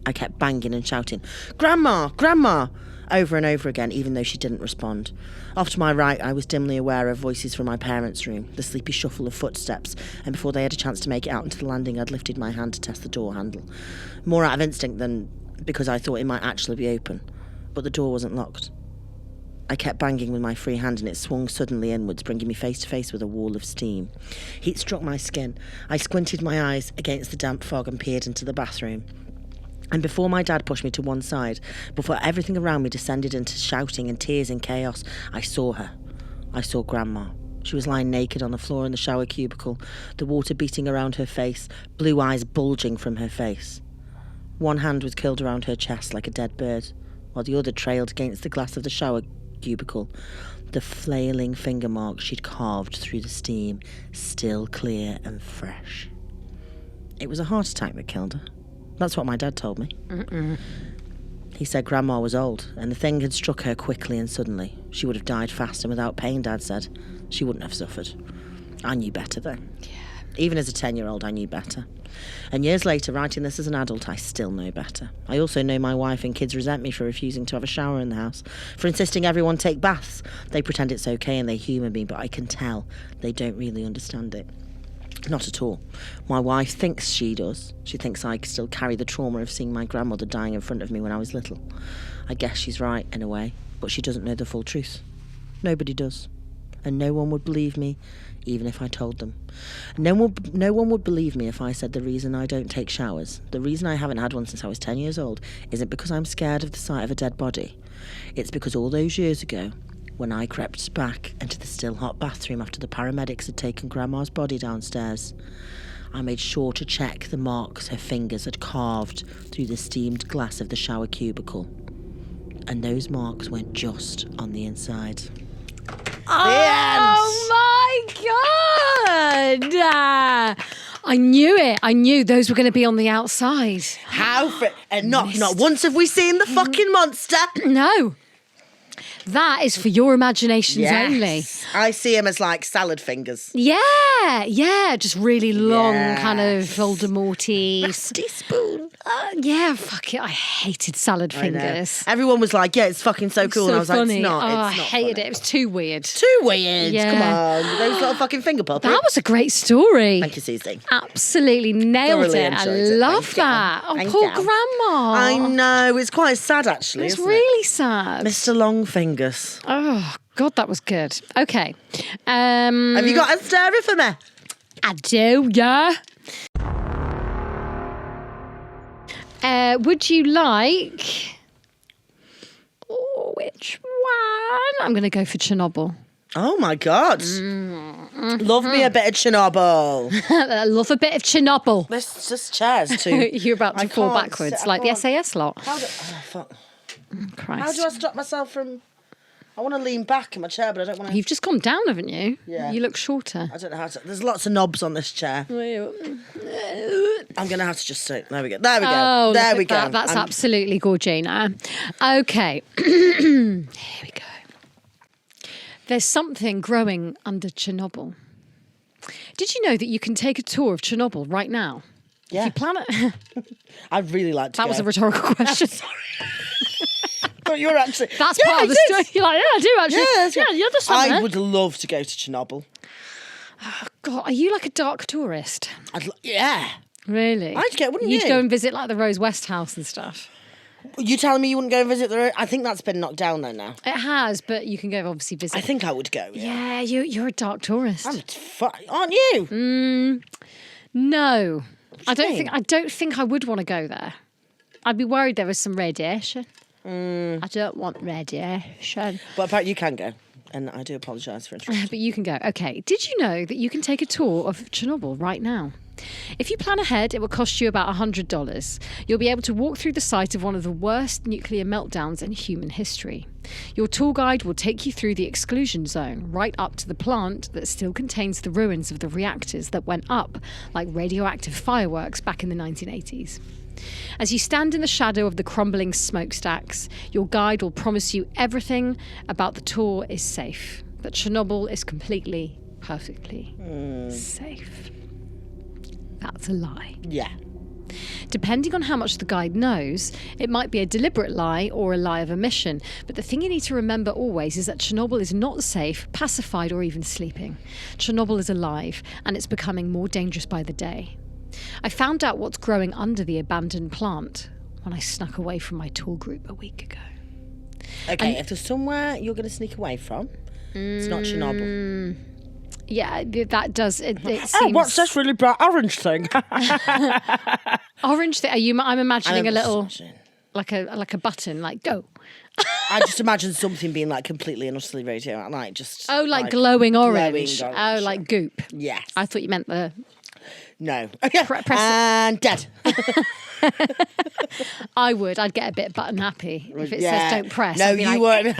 S2: I kept banging and shouting, "Grandma! Grandma!" over and over again, even though she didn't respond. Off to my right, I was dimly aware of voices from my parents' room, the sleepy shuffle of footsteps, and before they had a chance to make it out into the landing, I'd lifted my hand to test the door handle. More out of instinct than because I thought it might actually be open. But the door wasn't locked. I kept banging with my free hand and it swung suddenly inwards, bringing me face to face with a wall of steam. Heat struck my skin. I squinted my eyes against the damp fog and peered into the bathroom. And before my dad pushed me to one side, before everything around me descended into shouting and tears and chaos, I saw her. I saw Grandma. She was lying naked on the floor in the shower cubicle, the water beating around her face, blue eyes bulging from her face. One hand was curled around her chest like a dead bird, while the other trailed against the glass of the shower cubicle, the flailing finger marks she'd carved through the steam, still clear and fresh. It was a heart attack that killed her. That's what my dad told me. He said Grandma was old, and the thing had struck her quickly and suddenly. She would have died fast and without pain, Dad said. She wouldn't have suffered. I knew better then. Yeah. Even as a 10-year-old, I knew better. And years later, writing this as an adult, I still know better. I also know my wife and kids resent me for refusing to have a shower in the house, for insisting everyone take baths. They pretend it's okay and they humour me, but I can tell they don't really understand it. Not at all. My wife thinks she does. She thinks I still carry the trauma of seeing my grandmother dying in front of me when I was little. I guess she's right, in a way, but she doesn't know the full truth. Nobody does. And no one would believe me, even if I told them. No one would believe me if I said the reason I don't take showers, the reason I haven't had one since I was 10 years old, isn't because I'm scared of the sight of a dead body. It's because all those years ago, when I crept back into the still hot bathroom after the paramedics had taken Grandma's body downstairs, I made sure to check the marks her fingers had carved through the steamed glass of the shower cubicle. And those marks weren't just on the inside.
S1: Oh my God! I knew it. I knew those were going to be on the outside.
S2: And not once have we seen the fucking monster.
S1: No. That is for your imaginations only.
S2: I see him as like salad fingers.
S1: Yeah, just really long kind of Voldemort-y.
S2: Rusty spoon.
S1: Yeah, fuck it. I hated salad fingers.
S2: Everyone was like, yeah, it's fucking so cool.
S1: So
S2: and I was
S1: funny.
S2: like, it's not.
S1: I
S2: It's not
S1: hated
S2: funny.
S1: it. It was too weird.
S2: Too weird.
S1: Yeah.
S2: Come on. Those little fucking finger puppets.
S1: That was a great story.
S2: Thank you, Susie.
S1: Absolutely nailed
S2: Thoroughly
S1: it. I
S2: enjoyed it.
S1: love
S2: Thank you.
S1: that. Oh,
S2: Thank
S1: poor
S2: you.
S1: grandma.
S2: I know. It's quite sad, actually.
S1: It's
S2: isn't
S1: really sad.
S2: it? Mr. Longfingers.
S1: Oh, God, that was good. Okay.
S2: Have you got a story for me?
S1: I do, yeah. Would you like... Oh, which one? I'm going to go for Chernobyl.
S2: Oh, my God. Love me a bit of Chernobyl.
S1: I love a bit of Chernobyl.
S2: This chair's too...
S1: You're about to
S2: I
S1: fall
S2: can't
S1: backwards,
S2: sit- I
S1: like the
S2: can't-
S1: SAS lot.
S2: How fuck.
S1: Christ.
S2: How do I stop myself from... I want to lean back in my chair, but I don't want to...
S1: You've just gone down, haven't you?
S2: Yeah.
S1: You look shorter.
S2: I don't know how to... There's lots of knobs on this chair. I'm going to have to just sit... There we go. There we go.
S1: Oh,
S2: there
S1: look
S2: we
S1: at
S2: go.
S1: that. That's absolutely gorgina. Okay. Here we go. There's something growing under Chernobyl. Did you know that you can take a tour of Chernobyl right now?
S2: Yeah.
S1: If you plan it...
S2: I'd really like to
S1: That
S2: go.
S1: was a rhetorical question.
S2: But you're actually...
S1: That's
S2: Yeah,
S1: part of
S2: it
S1: the
S2: is.
S1: story. You're like, yeah, I do actually.
S2: Yeah,
S1: you understand
S2: I
S1: that.
S2: would love to go to Chernobyl.
S1: God, are you like a dark tourist?
S2: Yeah.
S1: Really?
S2: I'd go, wouldn't
S1: You'd
S2: you?
S1: go and visit like the Rose West house and stuff.
S2: You telling me you wouldn't go and visit the... I think that's been knocked down though now.
S1: It has, but you can go obviously visit.
S2: I think I would go.
S1: Yeah, you're a dark tourist.
S2: Aren't you?
S1: No, I don't
S2: mean?
S1: think I would want to go there. I'd be worried there was some radiation. I don't want radiation.
S2: But apparently you can go. And I do apologise for interrupting.
S1: But you can go. Okay. Did you know that you can take a tour of Chernobyl right now? If you plan ahead, it will cost you about $100. You'll be able to walk through the site of one of the worst nuclear meltdowns in human history. Your tour guide will take you through the exclusion zone, right up to the plant that still contains the ruins of the reactors that went up like radioactive fireworks back in the 1980s. As you stand in the shadow of the crumbling smokestacks, your guide will promise you everything about the tour is safe, that Chernobyl is completely, perfectly safe. That's a lie.
S2: Yeah.
S1: Depending on how much the guide knows, it might be a deliberate lie or a lie of omission. But the thing you need to remember always is that Chernobyl is not safe, pacified, or even sleeping. Chernobyl is alive, and it's becoming more dangerous by the day. I found out what's growing under the abandoned plant when I snuck away from my tour group a week ago.
S2: Okay, if there's somewhere you're going to sneak away from, it's not Chernobyl.
S1: Yeah, that does. It seems.
S2: Oh, what's this really bright orange thing?
S1: Orange thing? I'm imagining a little,
S2: Imagine.
S1: like a button, like go.
S2: I just imagine something being like completely and utterly radio, like just...
S1: Oh, like glowing orange.
S2: glowing
S1: Oh,
S2: orange,
S1: like goop.
S2: Yes.
S1: I thought you meant the.
S2: No.
S1: Press it.
S2: And dead.
S1: I'd get a bit button happy if it says don't press.
S2: No,
S1: I'd be
S2: you
S1: like,
S2: weren't.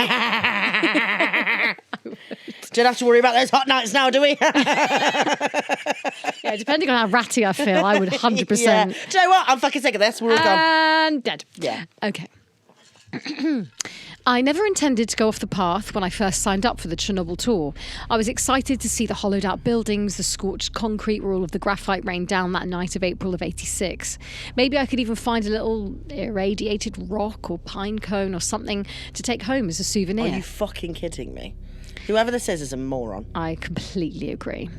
S2: Don't have to worry about those hot nights now, do we?
S1: Yeah, depending on how ratty I feel, I would 100%.
S2: Yeah. Do you know what? I'm fucking sick of this. We're all gone.
S1: And dead.
S2: Yeah.
S1: Okay. I never intended to go off the path when I first signed up for the Chernobyl tour. I was excited to see the hollowed out buildings, the scorched concrete where all of the graphite rained down that night of April of 86. Maybe I could even find a little irradiated rock or pine cone or something to take home as a souvenir.
S2: Are you fucking kidding me? Whoever this is a moron.
S1: I completely agree.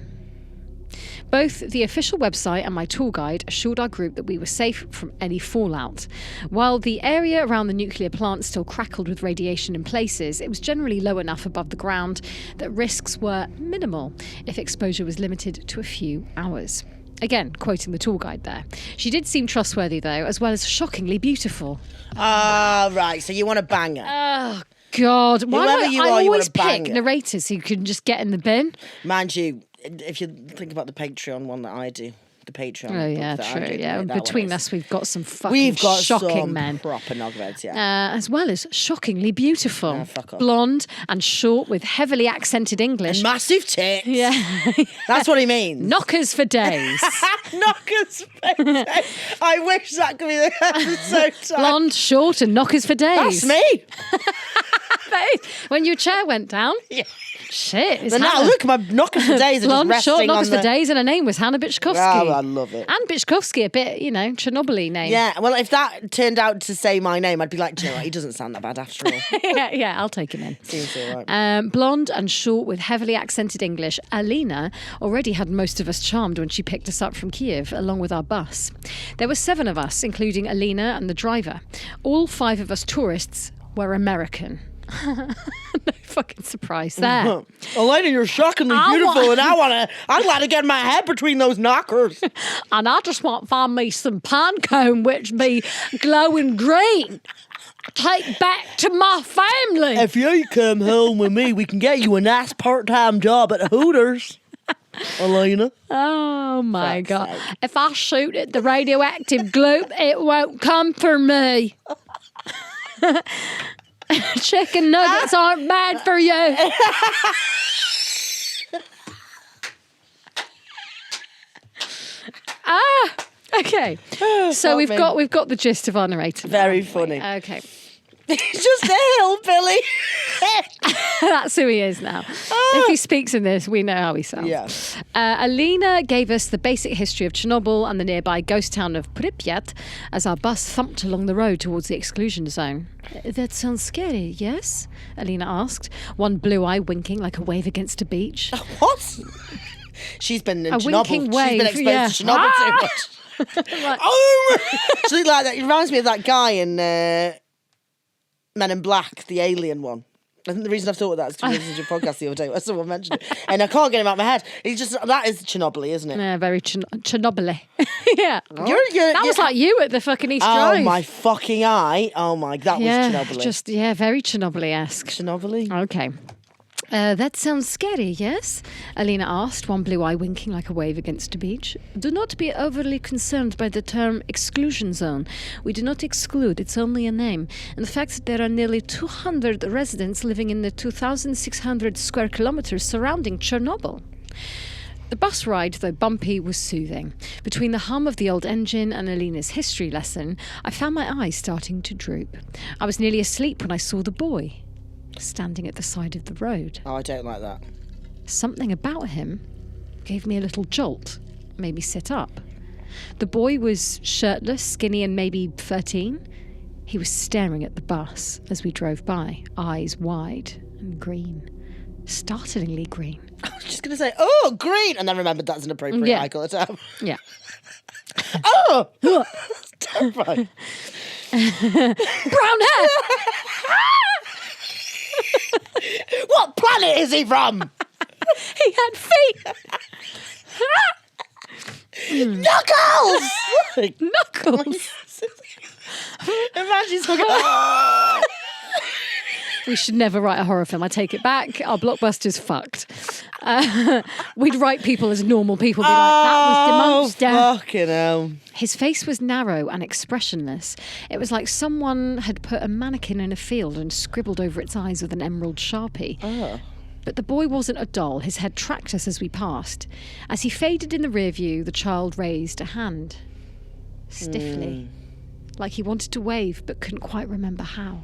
S1: Both the official website and my tour guide assured our group that we were safe from any fallout. While the area around the nuclear plant still crackled with radiation in places, it was generally low enough above the ground that risks were minimal if exposure was limited to a few hours. Again, quoting the tour guide there. She did seem trustworthy, though, as well as shockingly beautiful.
S2: Ah, right. So you want a banger.
S1: Oh, God. Why
S2: Whoever
S1: do
S2: you
S1: I
S2: are, you
S1: always
S2: want a
S1: pick
S2: banger.
S1: narrators who can just get in the bin?
S2: Mind you, if you think about the Patreon one that I do, the Patreon.
S1: Oh, yeah,
S2: book that I
S1: true.
S2: do,
S1: Yeah,
S2: that one
S1: between
S2: is-
S1: us, we've got some fucking
S2: We've got
S1: shocking
S2: some
S1: men.
S2: proper nogheads, yeah.
S1: As well as shockingly beautiful.
S2: Fuck off.
S1: Blonde and short with heavily accented English.
S2: Massive tits.
S1: Yeah.
S2: That's what he means.
S1: Knockers for days.
S2: Knockers. I wish that could be the episode title.
S1: Blonde, short and knockers for days.
S2: That's me.
S1: When your chair went down.
S2: Yeah.
S1: Shit.
S2: But now look, my knockers for days are just resting
S1: short knockers
S2: on the...
S1: for days, and her name was Hannah Bitchkovsky.
S2: Oh, I love it.
S1: And Bitchkovsky, a bit, Chernobyl-y name.
S2: Yeah, well, if that turned out to say my name, I'd be like, do you know what? He doesn't sound that bad after all.
S1: yeah, I'll take him in.
S2: Seems all right.
S1: Blonde and short with heavily accented English, Alina already had most of us charmed when she picked us up from Kiev, along with our bus. There were 7 of us, including Alina and the driver. All 5 of us tourists were American. No fucking surprise there.
S2: Elena, you're shockingly beautiful, and I'd like to get my head between those knockers.
S1: And I just want to find me some pinecone which be glowing green. Take back to my family.
S2: If you come home with me, we can get you a nice part-time job at Hooters. Elena.
S1: Oh my God. If I shoot at the radioactive gloop, it won't come for me. Chicken nuggets aren't bad for you. Okay. So we've got the gist of our narrator.
S2: Very funny.
S1: Okay.
S2: He's just a hillbilly.
S1: That's who he is now. If he speaks in this, we know how he sounds.
S2: Yeah.
S1: Alina gave us the basic history of Chernobyl and the nearby ghost town of Pripyat as our bus thumped along the road towards the exclusion zone. That sounds scary, yes? Alina asked, one blue eye winking like a wave against a beach.
S2: What? She's been in
S1: a
S2: Chernobyl.
S1: Winking wave,
S2: She's been exposed to Chernobyl too much. She's like that. It reminds me of that guy in Men in Black, the alien one. I think the reason I've thought of that is because I listened to a podcast the other day where someone mentioned it, and I can't get him out of my head. That is Chernobyl, isn't it?
S1: Yeah, very Chernobyl. Yeah.
S2: That
S1: was like you at the fucking East
S2: Oh,
S1: Drive.
S2: my fucking eye. Oh, my, that was Chernobyl.
S1: Very Chernobyl-esque.
S2: Chernobyl.
S1: Okay. That sounds scary, yes? Alina asked, one blue eye winking like a wave against a beach. Do not be overly concerned by the term exclusion zone. We do not exclude, it's only a name. And the fact that there are nearly 200 residents living in the 2,600 square kilometers surrounding Chernobyl. The bus ride, though bumpy, was soothing. Between the hum of the old engine and Alina's history lesson, I found my eyes starting to droop. I was nearly asleep when I saw the boy standing at the side of the road.
S2: Oh, I don't like that.
S1: Something about him gave me a little jolt, made me sit up. The boy was shirtless, skinny, and maybe 13. He was staring at the bus as we drove by, eyes wide and green. Startlingly green.
S2: I was just going to say, oh, green, and then remembered that's an appropriate eye colour to have.
S1: Yeah.
S2: Oh! Terrifying.
S1: Brown hair!
S2: What planet is he from?
S1: He had feet.
S2: Knuckles!
S1: Knuckles.
S2: Imagine talking.
S1: We should never write a horror film. I take it back. Our blockbuster's fucked. We'd write people as normal people. Be like, that was the monster.
S2: Fucking hell.
S1: His face was narrow and expressionless. It was like someone had put a mannequin in a field and scribbled over its eyes with an emerald Sharpie.
S2: Oh.
S1: But the boy wasn't a doll. His head tracked us as we passed. As he faded in the rear view, the child raised a hand. Stiffly. Like he wanted to wave but couldn't quite remember how.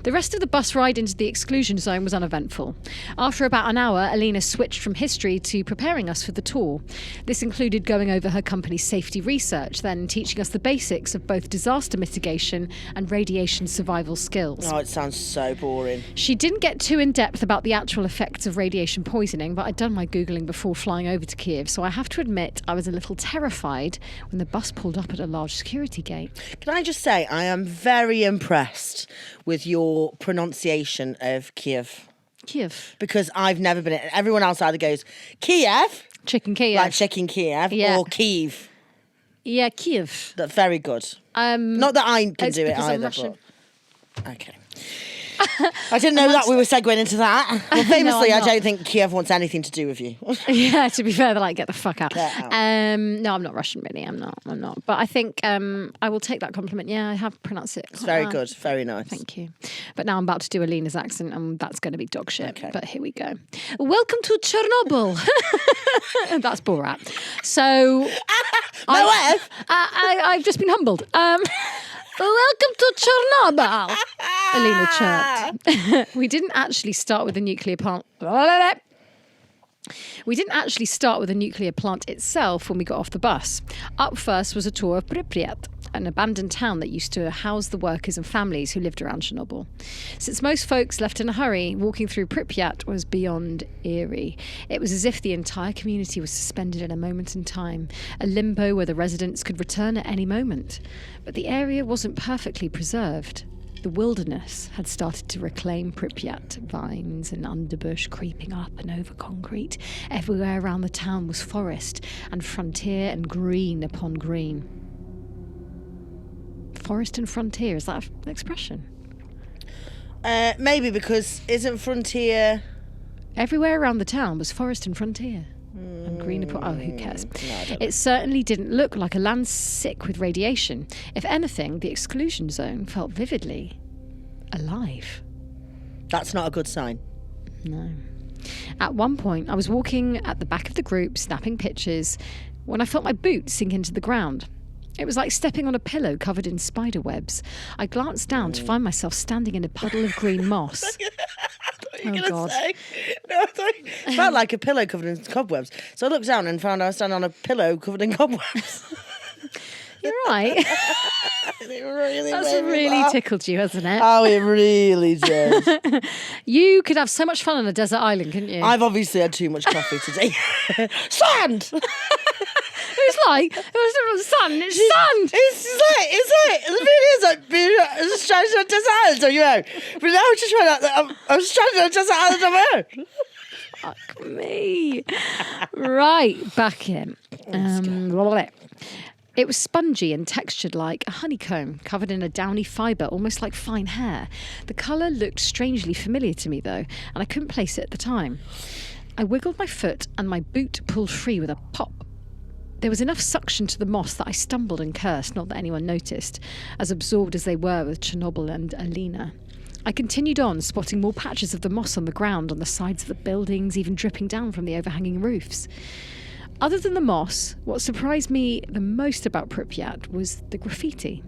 S1: The rest of the bus ride into the exclusion zone was uneventful. After about an hour, Alina switched from history to preparing us for the tour. This included going over her company's safety research, then teaching us the basics of both disaster mitigation and radiation survival skills.
S2: Oh, it sounds so boring.
S1: She didn't get too in-depth about the actual effects of radiation poisoning, but I'd done my Googling before flying over to Kiev, so I have to admit I was a little terrified when the bus pulled up at a large security gate.
S2: Can I just say, I am very impressed with your pronunciation of Kiev.
S1: Kiev.
S2: Because I've never been... Everyone else either goes, Kiev.
S1: Chicken Kiev.
S2: Like chicken Kiev.
S1: Yeah.
S2: Or Kiev.
S1: Yeah, Kiev.
S2: That's very good. Not that I can do it either, but... Okay. I didn't know that we were segueing into that. Well, famously,
S1: No,
S2: I don't think Kiev wants anything to do with you.
S1: Yeah, to be fair, they're like, get the fuck out.
S2: Get out.
S1: No, I'm not Russian, really. I'm not. But I think I will take that compliment. Yeah, I have pronounced it.
S2: It's very good. Very nice.
S1: Thank you. But now I'm about to do Alina's accent, and that's going to be dog shit.
S2: Okay.
S1: But here we go. Welcome to Chernobyl. That's Borat. So...
S2: My wife!
S1: I've just been humbled. Welcome to Chernobyl, Alina chirped. We didn't actually start with a nuclear plant. We didn't actually start with a nuclear plant itself when we got off the bus. Up first was a tour of Pripyat, an abandoned town that used to house the workers and families who lived around Chernobyl. Since most folks left in a hurry, walking through Pripyat was beyond eerie. It was as if the entire community was suspended in a moment in time, a limbo where the residents could return at any moment. But the area wasn't perfectly preserved. The wilderness had started to reclaim Pripyat, vines and underbush creeping up and over concrete. Everywhere around the town was forest and frontier and green upon green. Forest and frontier, is that an expression?
S2: Maybe, because isn't frontier...
S1: Everywhere around the town was forest and frontier. And green upon... Oh, who cares? No, it certainly didn't look like a land sick with radiation. If anything, the exclusion zone felt vividly alive.
S2: That's not a good sign.
S1: No. At one point, I was walking at the back of the group, snapping pictures, when I felt my boot sink into the ground. It was like stepping on a pillow covered in spider webs. I glanced down to find myself standing in a puddle of green moss.
S2: Oh, God. It felt like a pillow covered in cobwebs. So I looked down and found I was standing on a pillow covered in cobwebs.
S1: You're right. That's really tickled you, hasn't it?
S2: Oh, it really did.
S1: You could have so much fun on a desert island, couldn't you?
S2: I've obviously had too much coffee today. Sand!
S1: It's like, it was sun, it's sand!
S2: It's like, the thing is, like, I was trying to desert island on your own. But now I was trying to desert island on my own.
S1: Fuck me. Right, back in. It was spongy and textured like a honeycomb, covered in a downy fibre, almost like fine hair. The colour looked strangely familiar to me, though, and I couldn't place it at the time. I wiggled my foot, and my boot pulled free with a pop. There was enough suction to the moss that I stumbled and cursed, not that anyone noticed, as absorbed as they were with Chernobyl and Alina. I continued on, spotting more patches of the moss on the ground, on the sides of the buildings, even dripping down from the overhanging roofs. Other than the moss, what surprised me the most about Pripyat was the graffiti.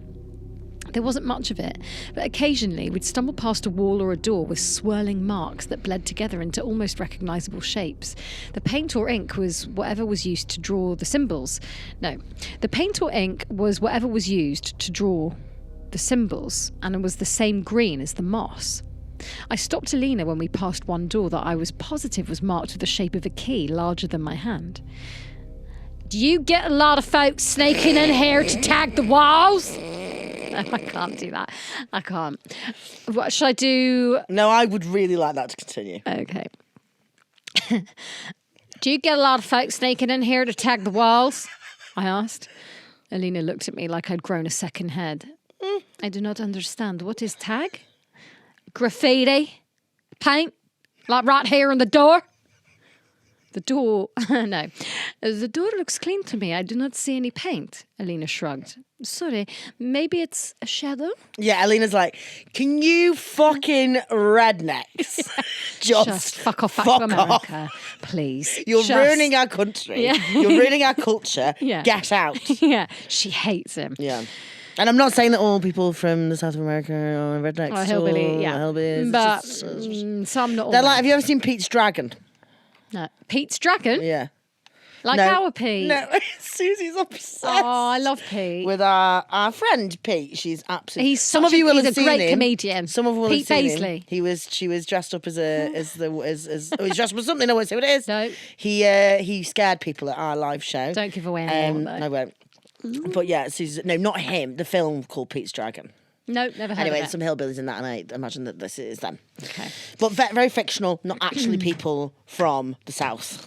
S1: There wasn't much of it, but occasionally we'd stumble past a wall or a door with swirling marks that bled together into almost recognisable shapes. The paint or ink was whatever was used to draw the symbols. No, the paint or ink was whatever was used to draw the symbols, and it was the same green as the moss. I stopped Alina when we passed one door that I was positive was marked with the shape of a key larger than my hand. Do you get a lot of folks snaking in here to tag the walls? No, I can't do that. I can't. What should I do?
S2: No, I would really like that to continue.
S1: Okay. Do you get a lot of folks snaking in here to tag the walls? I asked. Alina looked at me like I'd grown a second head. I do not understand. What is tag? Graffiti? Paint? Like right here on the door? The door, no. The door looks clean to me. I do not see any paint. Alina shrugged. Sorry, maybe it's a shadow?
S2: Yeah, Alina's like, can you fucking rednecks
S1: just fuck off back to America, please.
S2: You're ruining our country. Yeah. You're ruining our culture.
S1: Yeah.
S2: Get out.
S1: Yeah, she hates him.
S2: Yeah. And I'm not saying that all people from the south of America are rednecks.
S1: Or hillbilly, yeah.
S2: Hillbillies.
S1: But some not all.
S2: They're like, have you ever seen Pete's Dragon?
S1: No. Pete's Dragon?
S2: Yeah.
S1: Like our Pete?
S2: No, Susie's obsessed.
S1: Oh, I love Pete.
S2: With our friend Pete. She's absolutely...
S1: He's a great comedian.
S2: Some of you will
S1: Pete
S2: have seen
S1: Paisley.
S2: him. She was dressed up as he's dressed up as something, I won't say what it is.
S1: No.
S2: He scared people at our live show.
S1: Don't give away any more, though.
S2: No, I won't. But yeah, no, not him. The film called Pete's Dragon.
S1: No, never heard of it.
S2: Anyway, some hillbillies in that, and I imagine that this is them.
S1: Okay.
S2: But very fictional, not actually people from the south.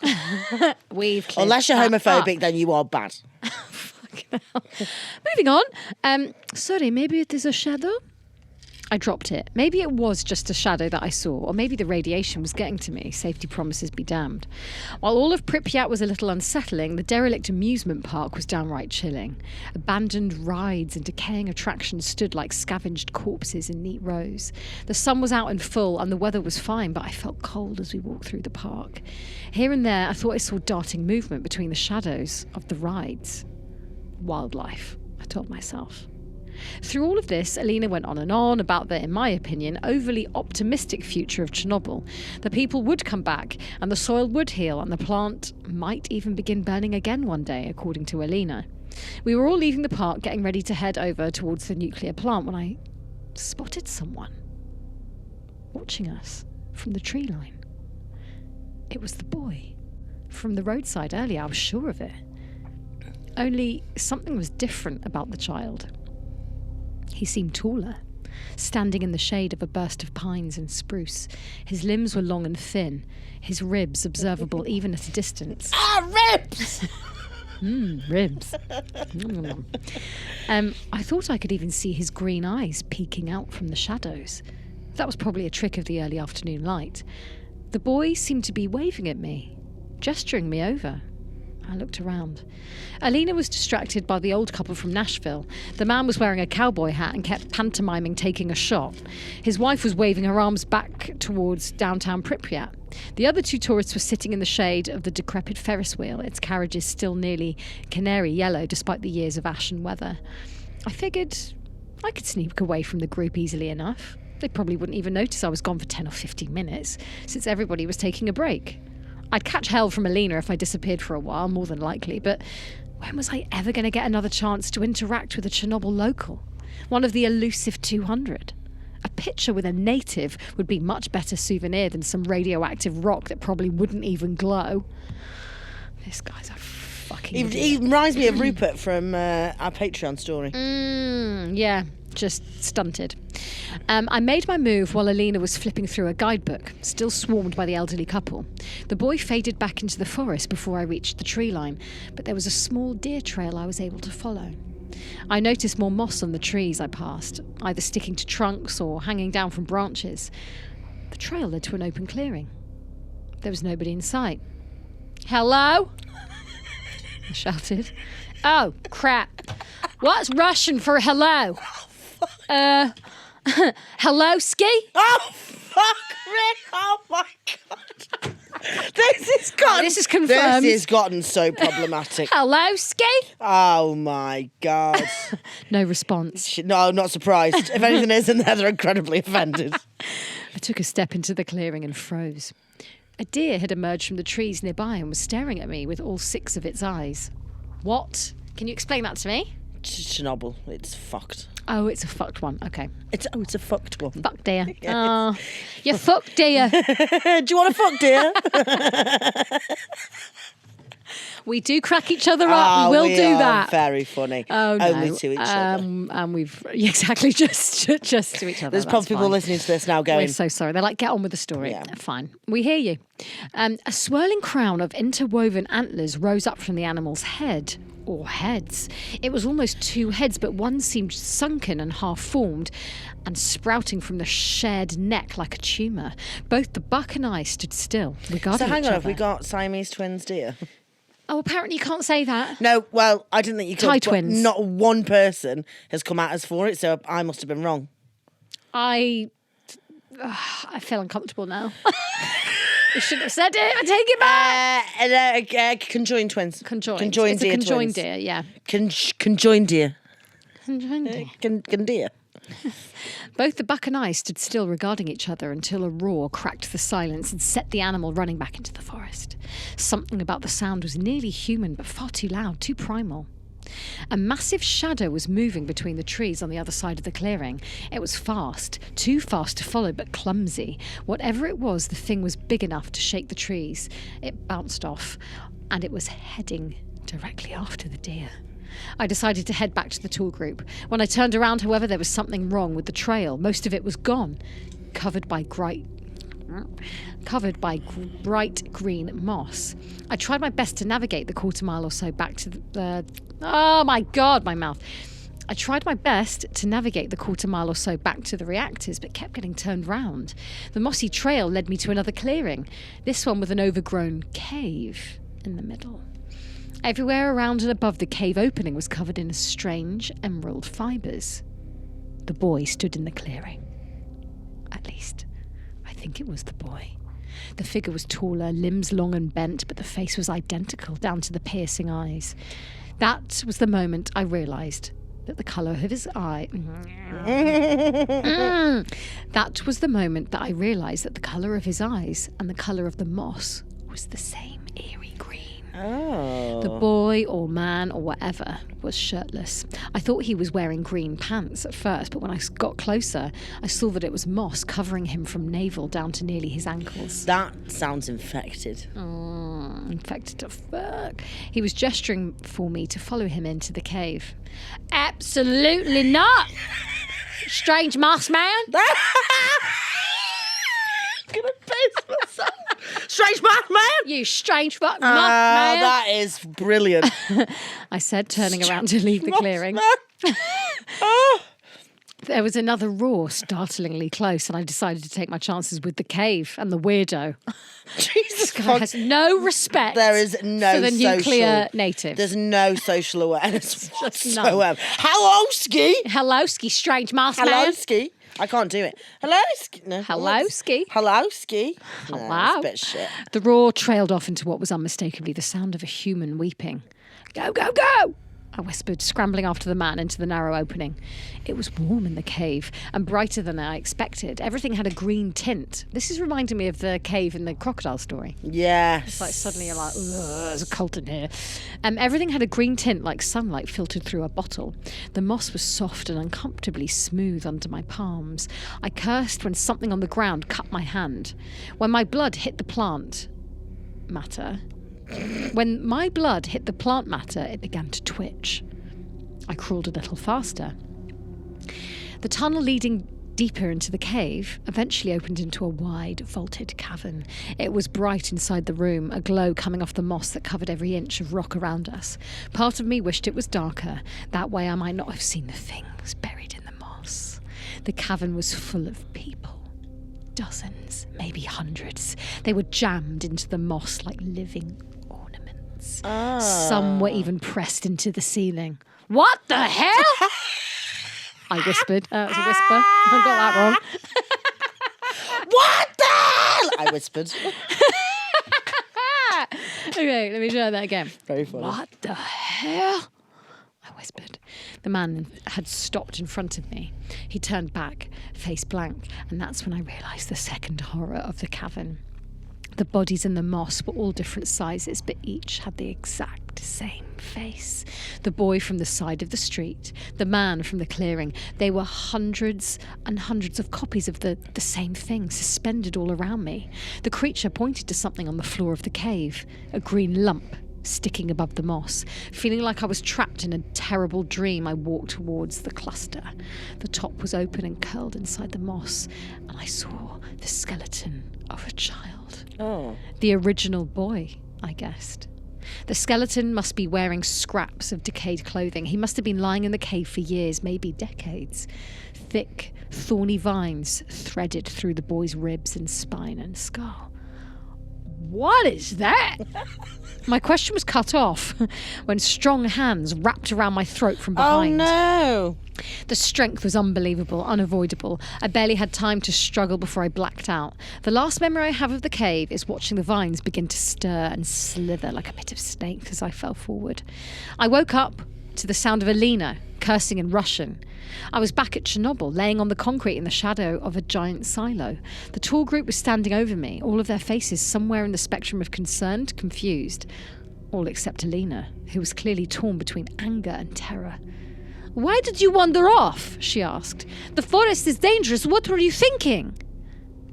S1: Unless
S2: you're homophobic, then you are bad.
S1: Fucking hell. Moving on. Sorry, maybe it is a shadow? I dropped it. Maybe it was just a shadow that I saw, or maybe the radiation was getting to me. Safety promises be damned. While all of Pripyat was a little unsettling, the derelict amusement park was downright chilling. Abandoned rides and decaying attractions stood like scavenged corpses in neat rows. The sun was out in full and the weather was fine, but I felt cold as we walked through the park. Here and there, I thought I saw darting movement between the shadows of the rides. Wildlife, I told myself. Through all of this, Alina went on and on about the, in my opinion, overly optimistic future of Chernobyl. The people would come back, and the soil would heal, and the plant might even begin burning again one day, according to Alina. We were all leaving the park, getting ready to head over towards the nuclear plant, when I spotted someone watching us from the tree line. It was the boy from the roadside earlier, I was sure of it. Only something was different about the child. He seemed taller, standing in the shade of a burst of pines and spruce. His limbs were long and thin, his ribs observable even at a distance.
S2: Ribs!
S1: Ribs. I thought I could even see his green eyes peeking out from the shadows. That was probably a trick of the early afternoon light. The boy seemed to be waving at me, gesturing me over. I looked around. Alina was distracted by the old couple from Nashville. The man was wearing a cowboy hat and kept pantomiming taking a shot. His wife was waving her arms back towards downtown Pripyat. The other two tourists were sitting in the shade of the decrepit Ferris wheel, its carriages still nearly canary yellow despite the years of ashen weather. I figured I could sneak away from the group easily enough. They probably wouldn't even notice I was gone for 10 or 15 minutes, since everybody was taking a break. I'd catch hell from Alina if I disappeared for a while, more than likely, but when was I ever going to get another chance to interact with a Chernobyl local? One of the elusive 200. A picture with a native would be much better souvenir than some radioactive rock that probably wouldn't even glow. This guy's a fucking idiot.
S2: He reminds me of Rupert from our Patreon story.
S1: Yeah, just stunted. I made my move while Alina was flipping through a guidebook, still swarmed by the elderly couple. The boy faded back into the forest before I reached the tree line, but there was a small deer trail I was able to follow. I noticed more moss on the trees I passed, either sticking to trunks or hanging down from branches. The trail led to an open clearing. There was nobody in sight. "Hello?" I shouted. "Oh, crap. What's Russian for hello?" Helloski?
S2: Oh, fuck me. Oh, my God. This is
S1: confirmed.
S2: This has gotten so problematic.
S1: Helloski?
S2: Oh, my God.
S1: No response.
S2: No, I'm not surprised. If anything is in there, they're incredibly offended.
S1: I took a step into the clearing and froze. A deer had emerged from the trees nearby and was staring at me with all 6 of its eyes. What? Can you explain that to me?
S2: Chernobyl. It's fucked.
S1: Oh, it's a fucked one. Okay.
S2: It's a fucked one.
S1: Fuck dear. Oh, you fuck dear.
S2: Do you want to fuck dear?
S1: We do crack each other up. We will do that.
S2: Very funny.
S1: Oh, no.
S2: Only to each other.
S1: And we've exactly just to each other.
S2: There's probably people listening to this now going,
S1: "We're so sorry." They're like, "Get on with the story."
S2: Yeah.
S1: Fine. We hear you. A swirling crown of interwoven antlers rose up from the animal's head. Or heads. It was almost 2 heads, but one seemed sunken and half-formed and sprouting from the shared neck like a tumour. Both the buck and I stood still, regarding each other.
S2: So hang on, have we got Siamese twins deer?
S1: Oh, apparently you can't say that.
S2: No, well, I didn't think you could.
S1: Thai twins.
S2: Not one person has come at us for it, so I must have been wrong.
S1: I feel uncomfortable now. You shouldn't have said it. I take it back.
S2: Conjoined twins.
S1: Conjoined.
S2: Conjoined
S1: It's
S2: deer
S1: a conjoined
S2: twins.
S1: deer, yeah.
S2: Conjoined deer.
S1: Conjoined deer.
S2: Deer.
S1: Both the buck and I stood still regarding each other until a roar cracked the silence and set the animal running back into the forest. Something about the sound was nearly human, but far too loud, too primal. A massive shadow was moving between the trees on the other side of the clearing. It was fast, too fast to follow, but clumsy. Whatever it was, the thing was big enough to shake the trees. It bounced off, and it was heading directly after the deer. I decided to head back to the tour group. When I turned around, however, there was something wrong with the trail. Most of it was gone, covered by bright green moss. I tried my best to navigate the quarter mile or so back to oh my God, my mouth. I tried my best to navigate the quarter mile or so back to the reactors, but kept getting turned round. The mossy trail led me to another clearing, this one with an overgrown cave in the middle. Everywhere around and above the cave opening was covered in strange emerald fibres. The boy stood in the clearing. At least, I think it was the boy. The figure was taller, limbs long and bent, but the face was identical down to the piercing eyes. That was the moment I realised that the colour of his eye... That was the moment that I realised that the colour of his eyes and the colour of the moss was the same eerie green.
S2: Oh.
S1: The boy or man or whatever was shirtless. I thought he was wearing green pants at first, but when I got closer, I saw that it was moss covering him from navel down to nearly his ankles.
S2: That sounds infected.
S1: Infected to fuck. He was gesturing for me to follow him into the cave. Absolutely not! Strange moss man!
S2: I'm gonna piss myself. Strange moss man!
S1: You strange moss man!
S2: That is brilliant.
S1: I said, turning around to leave the clearing.
S2: Oh.
S1: There was another roar startlingly close, and I decided to take my chances with the cave and the weirdo.
S2: Jesus
S1: This guy has no respect
S2: There is no
S1: for the nuclear
S2: social,
S1: native.
S2: There's no social awareness
S1: none.
S2: whatsoever. Helloski!
S1: Helloski, strange moss man.
S2: Helloski! I can't do it. Helloski! No.
S1: Helloski.
S2: Helloski! No,
S1: Hello.
S2: that's a bit shit.
S1: The roar trailed off into what was unmistakably the sound of a human weeping. Go, go, go! I whispered, scrambling after the man into the narrow opening. It was warm in the cave and brighter than I expected. Everything had a green tint. This is reminding me of the cave in the crocodile story.
S2: Yes.
S1: It's like suddenly you're like, there's a cult in here. Everything had a green tint like sunlight filtered through a bottle. The moss was soft and uncomfortably smooth under my palms. I cursed when something on the ground cut my hand. When my blood hit the plant matter, it began to twitch. I crawled a little faster. The tunnel leading deeper into the cave eventually opened into a wide, vaulted cavern. It was bright inside the room, a glow coming off the moss that covered every inch of rock around us. Part of me wished it was darker. That way I might not have seen the things buried in the moss. The cavern was full of people. Dozens, maybe hundreds. They were jammed into the moss like living ornaments. Some were even pressed into the ceiling. What the hell? I whispered. It was a whisper. I got that wrong.
S2: What the hell? I whispered.
S1: Okay, let me try that again.
S2: Very funny.
S1: What the hell? I whispered. The man had stopped in front of me. He turned back, face blank, and that's when I realised the second horror of the cavern. The bodies in the moss were all different sizes, but each had the exact same face. The boy from the side of the street, the man from the clearing. They were hundreds and hundreds of copies of the same thing, suspended all around me. The creature pointed to something on the floor of the cave, a green lump sticking above the moss. Feeling like I was trapped in a terrible dream, I walked towards the cluster. The top was open and curled inside the moss, and I saw the skeleton of a child.
S2: Oh.
S1: The original boy, I guessed. The skeleton must be wearing scraps of decayed clothing. He must have been lying in the cave for years, maybe decades. Thick, thorny vines threaded through the boy's ribs and spine and skull. What is that? My question was cut off when strong hands wrapped around my throat from behind.
S2: Oh no!
S1: The strength was unbelievable, unavoidable. I barely had time to struggle before I blacked out. The last memory I have of the cave is watching the vines begin to stir and slither like a pit of snakes as I fell forward. I woke up to the sound of Alina cursing in Russian. I was back at Chernobyl, laying on the concrete in the shadow of a giant silo. The tall group was standing over me, all of their faces somewhere in the spectrum of concerned, confused. All except Alina, who was clearly torn between anger and terror. "Why did you wander off?" she asked. "The forest is dangerous. What were you thinking?"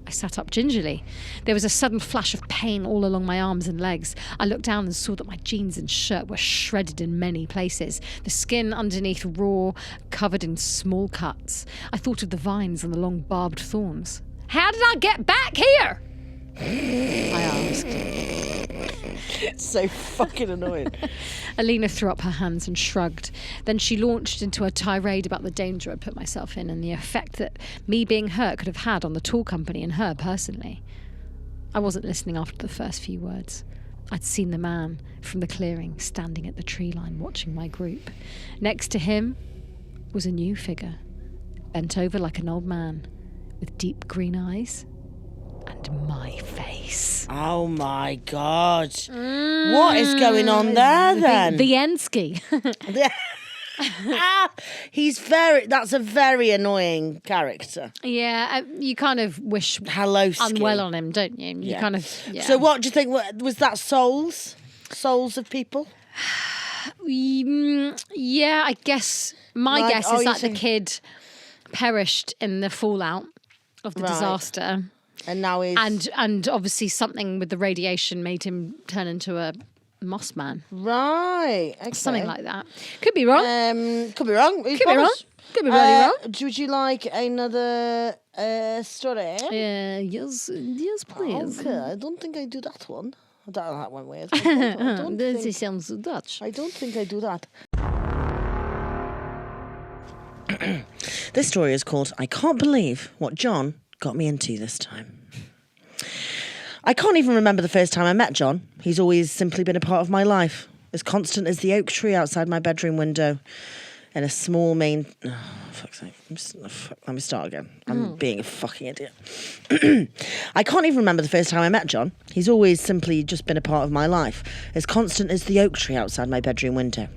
S1: I sat up gingerly. There was a sudden flash of pain all along my arms and legs. I looked down and saw that my jeans and shirt were shredded in many places, the skin underneath raw, covered in small cuts. I thought of the vines and the long barbed thorns. "How did I get back here?" I asked.
S2: It's so fucking annoying.
S1: Alina threw up her hands and shrugged. Then she launched into a tirade about the danger I'd put myself in and the effect that me being hurt could have had on the tour company and her personally. I wasn't listening after the first few words. I'd seen the man from the clearing standing at the tree line watching my group. Next to him was a new figure, bent over like an old man, with deep green eyes and my face.
S2: Oh my God. What is going on there then?
S1: The Enski.
S2: That's a very annoying character.
S1: Yeah, you kind of wish
S2: helloski.
S1: unwell on him, don't you? You kind of. Yeah.
S2: So what do you think? Was that souls of people?
S1: Yeah, I guess my guess is that the kid perished in the fallout of the disaster,
S2: and now he's
S1: and obviously something with the radiation made him turn into a moss man.
S2: Right, okay.
S1: Something like that. Could be wrong.
S2: Could be wrong.
S1: Could be wrong. Could be really wrong.
S2: Would you like another story?
S1: Yes, please.
S2: Okay, I don't think I do that one. I don't know that one weird. I don't
S1: think sounds Dutch.
S2: I don't think I do that. This story is called I Can't Believe What John Got Me Into This Time. I can't even remember the first time I met John. He's always simply been a part of my life, as constant as the oak tree outside my bedroom window in a small Maine... Oh, fuck's sake. Let me start again. I'm being a fucking idiot. I can't even remember the first time I met John. He's always simply just been a part of my life, as constant as the oak tree outside my bedroom window.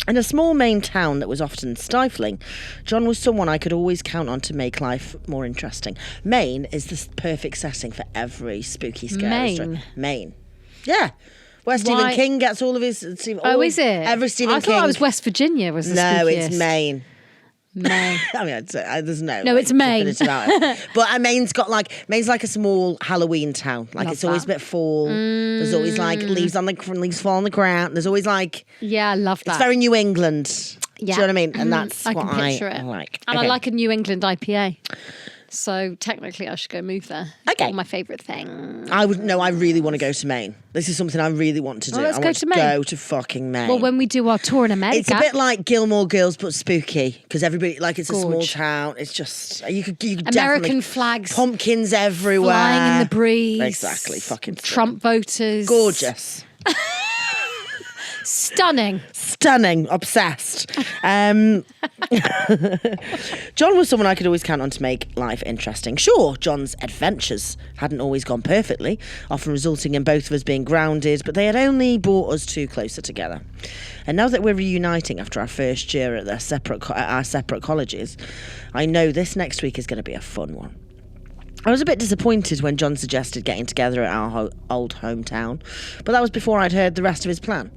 S2: In a small Maine town that was often stifling, John was someone I could always count on to make life more interesting. Maine is the perfect setting for every spooky scary story. Maine. Yeah. Where Stephen King gets all of his... is it?
S1: Every
S2: Stephen King...
S1: I thought it was West Virginia was the spookiest.
S2: No, it's Maine.
S1: Maine.
S2: I mean, there's no...
S1: No, it's Maine.
S2: But Maine's like a small Halloween town. Like, it's always a bit fall. There's always like leaves fall on the ground. There's always like...
S1: Yeah, I love that.
S2: It's very New England.
S1: Yeah.
S2: Do you know what I mean? And that's what I like.
S1: And I like a New England IPA. So technically, I should go move there. It's all my favourite thing.
S2: I really want to go to Maine. This is something I really want to do.
S1: Let's go to Maine.
S2: Go to fucking Maine.
S1: Well, when we do our tour in America,
S2: it's a bit like Gilmore Girls, but spooky because everybody it's a small town. It's just you could
S1: American flags,
S2: pumpkins everywhere,
S1: flying in the breeze.
S2: Exactly, fucking
S1: Trump voters,
S2: gorgeous. Stunning, obsessed. John was someone I could always count on to make life interesting. Sure, John's adventures hadn't always gone perfectly, often resulting in both of us being grounded, but they had only brought us two closer together. And now that we're reuniting after our first year at our separate colleges, I know this next week is going to be a fun one. I was a bit disappointed when John suggested getting together at our old hometown, but that was before I'd heard the rest of his plan.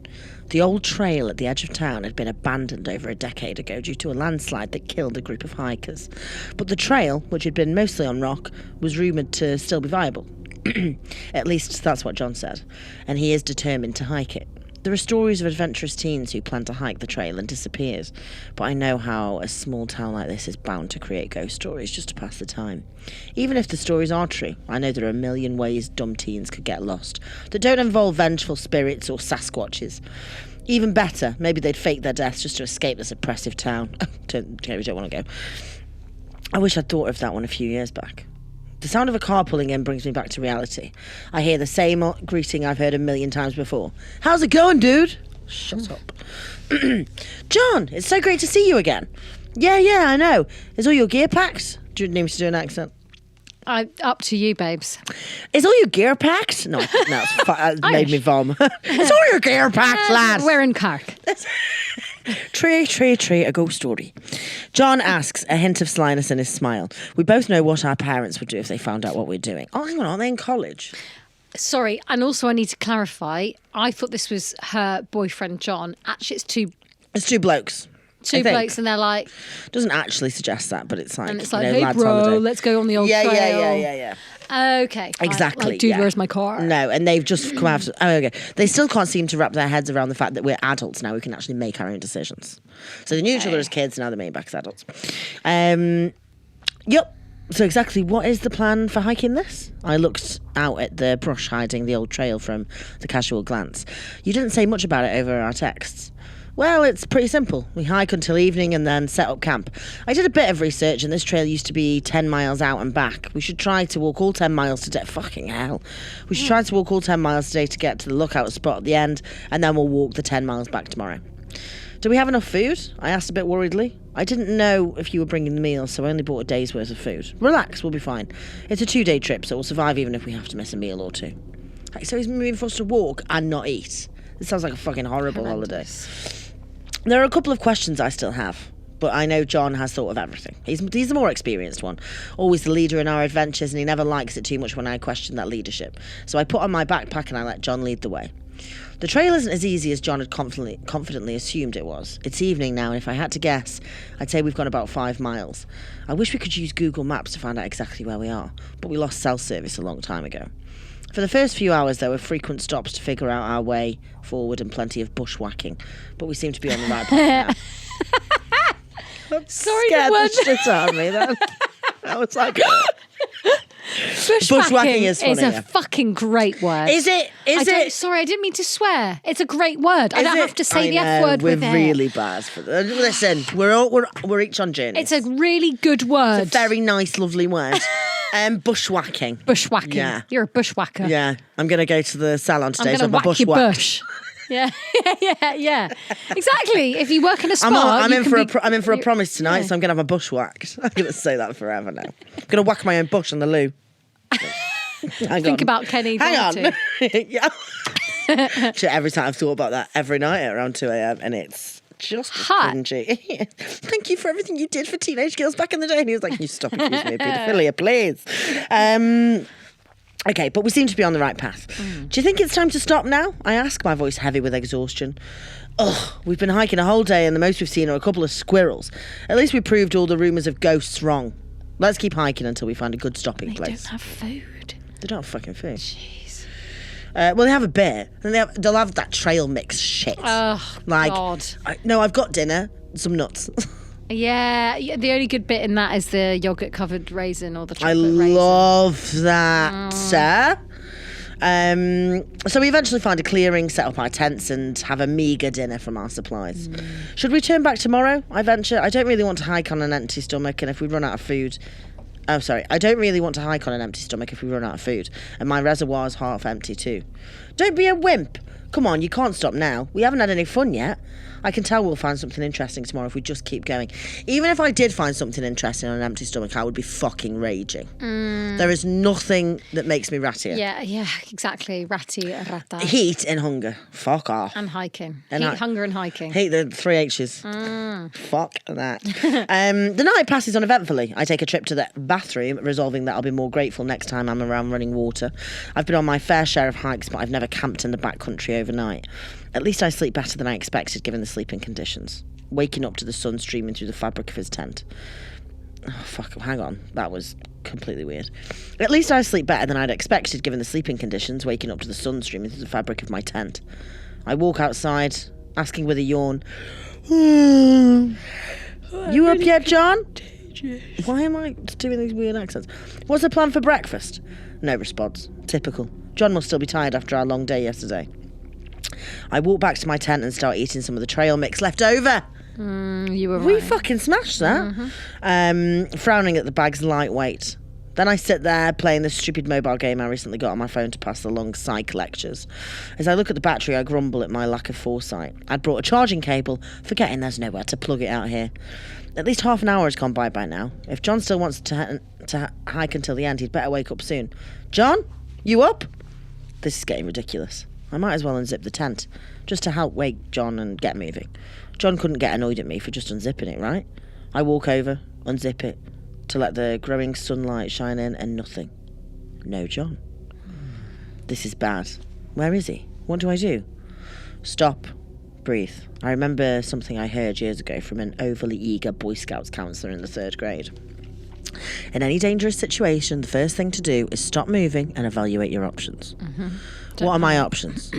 S2: The old trail at the edge of town had been abandoned over a decade ago due to a landslide that killed a group of hikers. But the trail, which had been mostly on rock, was rumoured to still be viable. At least that's what John said, and he is determined to hike it. There are stories of adventurous teens who plan to hike the trail and disappears, but I know how a small town like this is bound to create ghost stories just to pass the time. Even if the stories are true, I know there are a million ways dumb teens could get lost that don't involve vengeful spirits or Sasquatches. Even better, maybe they'd fake their deaths just to escape this oppressive town. We don't want to go. I wish I'd thought of that one a few years back. The sound of a car pulling in brings me back to reality. I hear the same greeting I've heard a million times before. How's it going, dude? Shut up. John, it's so great to see you again. Yeah, I know. Is all your gear packed? Do you need me to do an accent?
S1: Up to you, babes.
S2: Is all your gear packed? No, that made me vomit. Is all your gear packed, lad?
S1: We're in Cork.
S2: Tree, a ghost story. John asks, a hint of slyness in his smile. We both know what our parents would do if they found out what we're doing. Oh, hang on, aren't they in college?
S1: Sorry, and also I need to clarify. I thought this was her boyfriend, John. Actually,
S2: it's two blokes.
S1: Two blokes, and they're like...
S2: Doesn't actually suggest that, but it's like...
S1: And it's like, hey, bro, let's go on the old trail.
S2: Yeah.
S1: Okay.
S2: Exactly.
S1: Like, dude, where's my car?
S2: No, and they've just come out... Oh, okay. They still can't seem to wrap their heads around the fact that we're adults now. We can actually make our own decisions. So they knew each other as kids, now they're made back as adults. Yep. So exactly, what is the plan for hiking this? I looked out at the brush hiding the old trail from the casual glance. You didn't say much about it over our texts. Well, it's pretty simple. We hike until evening and then set up camp. I did a bit of research and this trail used to be 10 miles out and back. We should try to walk all 10 miles today. Fucking hell. We should try to walk all 10 miles today to get to the lookout spot at the end, and then we'll walk the 10 miles back tomorrow. Do we have enough food? I asked a bit worriedly. I didn't know if you were bringing the meals, so I only bought a day's worth of food. Relax, we'll be fine. It's a 2-day trip, so we'll survive even if we have to miss a meal or two. So he's moving for us to walk and not eat. This sounds like a fucking horrible holiday. There are a couple of questions I still have, but I know John has thought of everything. He's the more experienced one, always the leader in our adventures, and he never likes it too much when I question that leadership. So I put on my backpack and I let John lead the way. The trail isn't as easy as John had confidently assumed it was. It's evening now, and if I had to guess, I'd say we've gone about 5 miles. I wish we could use Google Maps to find out exactly where we are, but we lost cell service a long time ago. For the first few hours, there were frequent stops to figure out our way forward and plenty of bushwhacking, but we seem to be on the right path now.
S1: Sorry,
S2: scared
S1: the word.
S2: the shit out of me then. I was like...
S1: Bushwhacking
S2: is funny.
S1: Is a fucking great word.
S2: Is it?
S1: Sorry, I didn't mean to swear. It's a great word. I don't have to say the F word with it.
S2: We're really bad for that. Listen, we're each on journeys.
S1: It's a really good word.
S2: It's a very nice, lovely word. Bushwhacking.
S1: Bushwhacking.
S2: Yeah.
S1: You're a bushwhacker.
S2: Yeah. I'm going to go to the salon today to have my bush
S1: your
S2: whacked.
S1: bush. Yeah. Exactly. If you work in a spa,
S2: I'm in for a promise tonight, so I'm going to have my bush whacked. I'm going to say that forever now. I'm going to whack my own bush in the loo.
S1: Think about Kenny.
S2: Hang on. Yeah. Every time I've thought about that every night at around 2 a.m. and it's just cringy. Thank you for everything you did for teenage girls back in the day. And he was like, "Can you stop accusing me of paedophilia, please?" Okay, but we seem to be on the right path. Do you think it's time to stop now? I ask, my voice heavy with exhaustion. We've been hiking a whole day and the most we've seen are a couple of squirrels. At least we proved all the rumours of ghosts wrong. Let's keep hiking until we find a good stopping place.
S1: They don't have food.
S2: They don't have fucking food.
S1: Jeez.
S2: Well, they have a bit. And they'll have that trail mix shit.
S1: Oh,
S2: like,
S1: God.
S2: I've got dinner, some nuts.
S1: Yeah, the only good bit in that is the yogurt-covered raisin or the chocolate raisin.
S2: I love that, sir. So we eventually find a clearing, set up our tents and have a meagre dinner from our supplies. Should we turn back tomorrow? I venture. I don't really want to hike on an empty stomach, and if we run out of food... I don't really want to hike on an empty stomach if we run out of food, and my reservoir's half empty too. Don't be a wimp. Come on, you can't stop now. We haven't had any fun yet. I can tell we'll find something interesting tomorrow if we just keep going. Even if I did find something interesting on an empty stomach, I would be fucking raging. There is nothing that makes me rattier.
S1: Yeah, exactly. Ratty, rata.
S2: Heat and hunger. Fuck off.
S1: And hiking. Hunger and hiking.
S2: Hate the 3 H's. Fuck that. The night passes uneventfully. I take a trip to the bathroom, resolving that I'll be more grateful next time I'm around running water. I've been on my fair share of hikes, but I've never camped in the backcountry overnight. At least I sleep better than I expected given the sleeping conditions. Waking up to the sun streaming through the fabric of his tent. Oh, fuck, hang on. That was completely weird. At least I sleep better than I'd expected given the sleeping conditions, waking up to the sun streaming through the fabric of my tent. I walk outside, asking with a yawn, "You up yet, John?" Why am I doing these weird accents? "What's the plan for breakfast?" No response. Typical. John must still be tired after our long day yesterday. I walk back to my tent and start eating some of the trail mix left over.
S1: You were right.
S2: We fucking smashed that. Frowning at the bag's lightweight. Then I sit there playing the stupid mobile game I recently got on my phone to pass along psych lectures. As I look at the battery, I grumble at my lack of foresight. I'd brought a charging cable, forgetting there's nowhere to plug it out here. At least half an hour has gone by now. If John still wants to hike until the end, he'd better wake up soon. John, you up? This is getting ridiculous. I might as well unzip the tent, just to help wake John and get moving. John couldn't get annoyed at me for just unzipping it, right? I walk over, unzip it, to let the growing sunlight shine in, and nothing. No John. This is bad. Where is he? What do I do? Stop. Breathe. I remember something I heard years ago from an overly eager Boy Scouts counsellor in the 3rd grade. In any dangerous situation, the first thing to do is stop moving and evaluate your options. What are my options?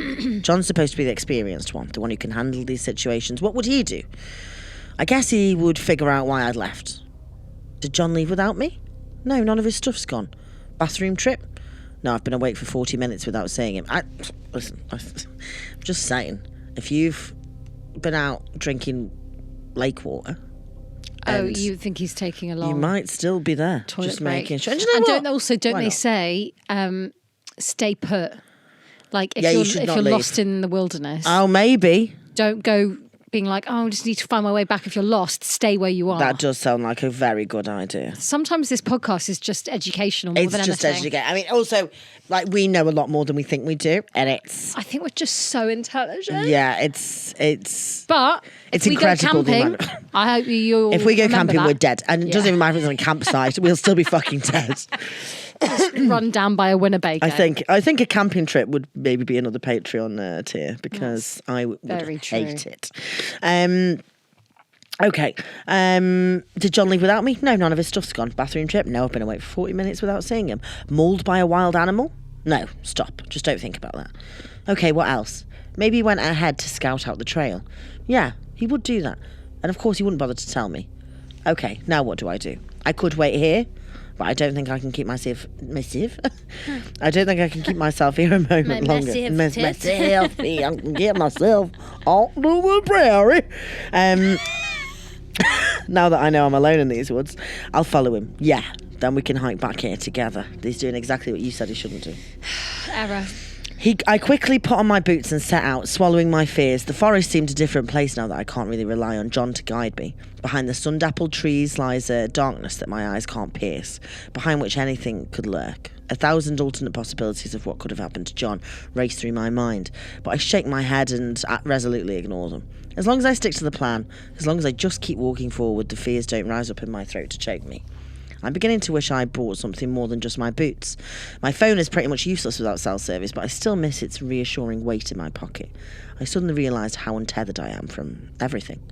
S2: John's supposed to be the experienced one, the one who can handle these situations. What would he do? I guess he would figure out why I'd left. Did John leave without me? No, none of his stuff's gone. Bathroom trip? No, I've been awake for 40 minutes without seeing him. Listen, I'm just saying, if you've been out drinking lake water...
S1: you think he's taking a long...
S2: You might still be there.
S1: Toilet
S2: just
S1: break.
S2: making sure. And you know
S1: don't they say, stay put? Like, if
S2: you
S1: you're
S2: leave.
S1: lost in the wilderness...
S2: Oh, maybe.
S1: Don't go being like, oh, I just need to find my way back. If you're lost, stay where you are.
S2: That does sound like a very good idea.
S1: Sometimes this podcast is just educational more than anything. It's just educational.
S2: I mean, also, like, we know a lot more than we think we do, and it's...
S1: I think we're just so intelligent.
S2: Yeah, it's...
S1: But if we go camping, I hope you'll
S2: If we go camping, we're dead. And it doesn't even matter if it's on a campsite, we'll still be fucking dead.
S1: Run down by a Winnebago.
S2: I think a camping trip would maybe be another Patreon tier because I would hate it. Okay. Did John leave without me? No, none of his stuff's gone. Bathroom trip? No, I've been away for 40 minutes without seeing him. Mauled by a wild animal? No, stop. Just don't think about that. Okay, what else? Maybe he went ahead to scout out the trail. Yeah, he would do that. And of course he wouldn't bother to tell me. Okay, now what do? I could wait here, but I don't think I can keep myself... I don't think I can keep myself here a moment longer. Myself. I can get myself out to the prairie. Now that I know I'm alone in these woods, I'll follow him. Yeah, then we can hike back here together. He's doing exactly what you said he shouldn't do.
S1: Error.
S2: I quickly put on my boots and set out, swallowing my fears. The forest seemed a different place now that I can't really rely on John to guide me. Behind the sun-dappled trees lies a darkness that my eyes can't pierce, behind which anything could lurk. 1,000 alternate possibilities of what could have happened to John race through my mind, but I shake my head and resolutely ignore them. As long as I stick to the plan, as long as I just keep walking forward, the fears don't rise up in my throat to choke me. I'm beginning to wish I brought something more than just my boots. My phone is pretty much useless without cell service, but I still miss its reassuring weight in my pocket. I suddenly realised how untethered I am from everything.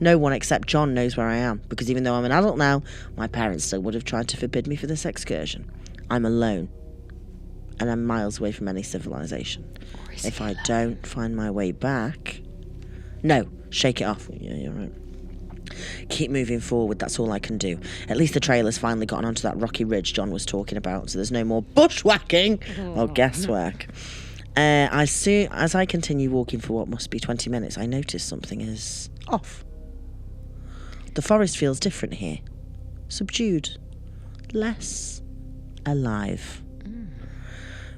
S2: No one except John knows where I am, because even though I'm an adult now, my parents still would have tried to forbid me for this excursion. I'm alone, and I'm miles away from any civilization. If I don't find my way back... No, shake it off. Yeah, you're right. Keep moving forward, that's all I can do. At least the trail has finally gotten onto that rocky ridge John was talking about, so there's no more bushwhacking or guesswork. As I continue walking for what must be 20 minutes, I notice something is off. The forest feels different here. Subdued. Less alive.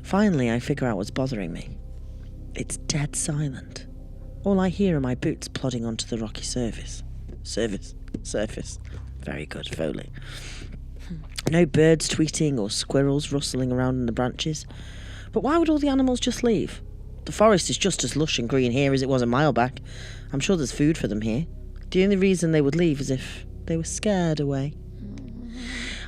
S2: Finally, I figure out what's bothering me. It's dead silent. All I hear are my boots plodding onto the rocky surface. Surface. Very good, Foley. No birds tweeting or squirrels rustling around in the branches. But why would all the animals just leave? The forest is just as lush and green here as it was a mile back. I'm sure there's food for them here. The only reason they would leave is if they were scared away.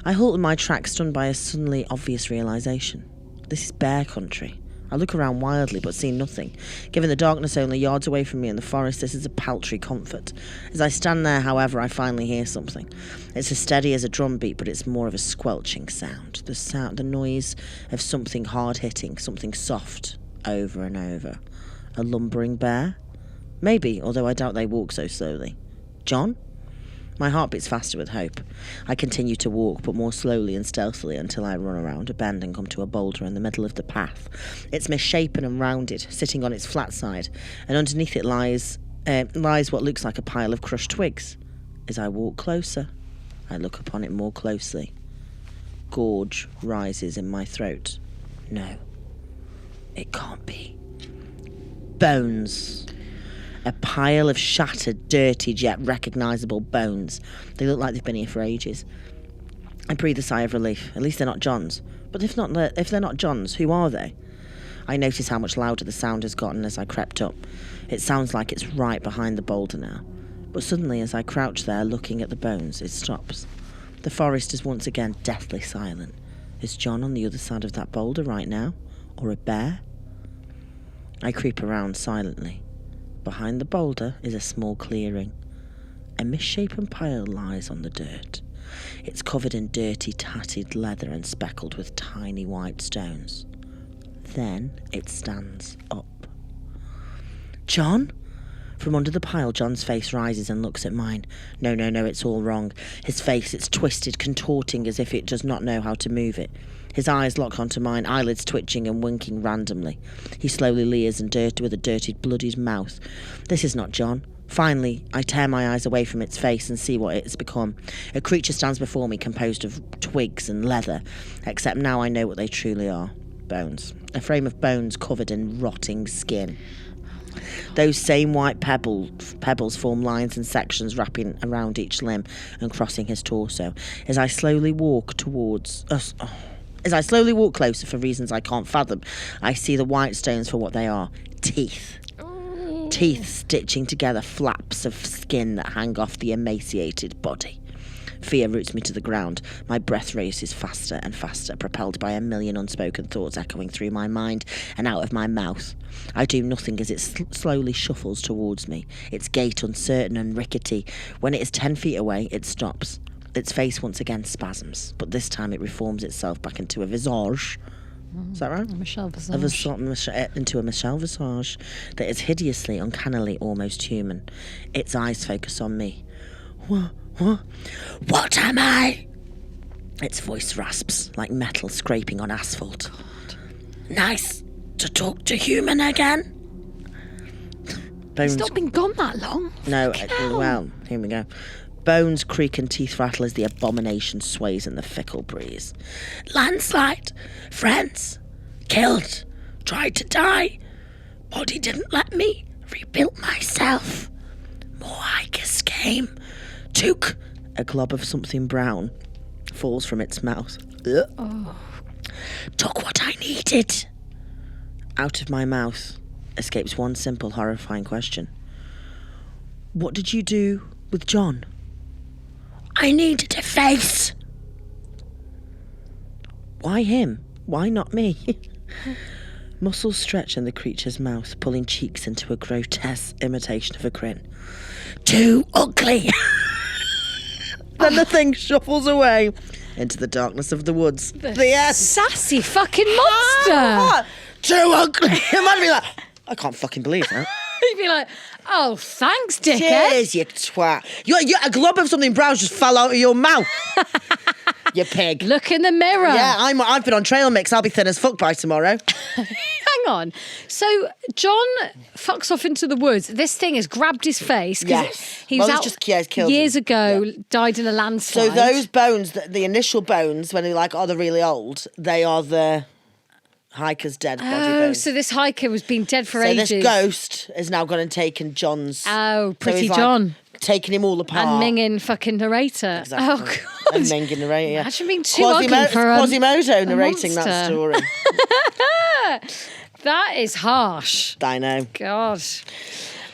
S2: I halt in my tracks, stunned by a suddenly obvious realisation. This is bear country. I look around wildly but see nothing. Given the darkness only yards away from me in the forest, this is a paltry comfort. As I stand there, however, I finally hear something. It's as steady as a drum beat, but it's more of a squelching sound. The noise of something hard hitting, something soft, over and over. A lumbering bear? Maybe, although I doubt they walk so slowly. John? My heart beats faster with hope. I continue to walk, but more slowly and stealthily until I run around a bend and come to a boulder in the middle of the path. It's misshapen and rounded, sitting on its flat side, and underneath it lies what looks like a pile of crushed twigs. As I walk closer, I look upon it more closely. Gorge rises in my throat. No, it can't be. Bones. A pile of shattered, dirty, yet recognisable bones. They look like they've been here for ages. I breathe a sigh of relief. At least they're not John's. But if they're not John's, who are they? I notice how much louder the sound has gotten as I crept up. It sounds like it's right behind the boulder now. But suddenly, as I crouch there looking at the bones, it stops. The forest is once again deathly silent. Is John on the other side of that boulder right now? Or a bear? I creep around silently. Behind the boulder is a small clearing. A misshapen pile lies on the dirt. It's covered in dirty, tattered leather and speckled with tiny white stones. Then it stands up. John? From under the pile, John's face rises and looks at mine. No, it's all wrong. His face, it's twisted, contorting as if it does not know how to move it. His eyes lock onto mine, eyelids twitching and winking randomly. He slowly leers with a dirty, bloodied mouth. This is not John. Finally, I tear my eyes away from its face and see what it has become. A creature stands before me composed of twigs and leather, except now I know what they truly are. Bones. A frame of bones covered in rotting skin. Those same white pebbles form lines and sections wrapping around each limb and crossing his torso. As I slowly walk closer for reasons I can't fathom, I see the white stones for what they are. Teeth. Teeth stitching together flaps of skin that hang off the emaciated body. Fear roots me to the ground. My breath races faster and faster, propelled by a million unspoken thoughts echoing through my mind and out of my mouth. I do nothing as it slowly shuffles towards me, its gait uncertain and rickety. When it is 10 feet away, it stops. Its face once again spasms, but this time it reforms itself back into a visage. Is that right?
S1: Michelle visage.
S2: Into a Michelle visage that is hideously, uncannily, almost human. Its eyes focus on me. What am I? Its voice rasps like metal scraping on asphalt. God. Nice to talk to human again.
S1: It's not been gone that long.
S2: No, well, here we go. Bones creak and teeth rattle as the abomination sways in the fickle breeze. Landslide. Friends. Killed. Tried to die. Body didn't let me. Rebuilt myself. More hikers came. Took. A glob of something brown falls from its mouth. Oh. Took what I needed. Out of my mouth escapes one simple, horrifying question. What did you do with John? I needed a face. Why him? Why not me? Muscles stretch in the creature's mouth, pulling cheeks into a grotesque imitation of a grin. Too ugly. Then the thing shuffles away into the darkness of the woods. The end.
S1: Sassy fucking monster.
S2: Too ugly. It might be like, I can't fucking believe that.
S1: You'd be like, oh, thanks, dickhead.
S2: Cheers, you twat. A glob of something brown just fell out of your mouth. You pig.
S1: Look in the mirror.
S2: Yeah, I've been on trail mix. I'll be thin as fuck by tomorrow.
S1: Hang on. So John fucks off into the woods. This thing has grabbed his face.
S2: Yes.
S1: He was out
S2: killed
S1: years
S2: him.
S1: ago, died in a landslide.
S2: So those bones, the initial bones, when they're like, they're really old, they are the hiker's dead body bones.
S1: So this hiker was been dead for ages.
S2: So this ghost has now gone and taken John's.
S1: Oh, pretty John.
S2: Taking him all apart.
S1: And minging fucking narrator.
S2: Exactly.
S1: Oh, God.
S2: And minging narrator, yeah.
S1: Imagine being too ugly for
S2: Quasimodo narrating
S1: monster.
S2: that story.
S1: That is harsh.
S2: I know.
S1: God.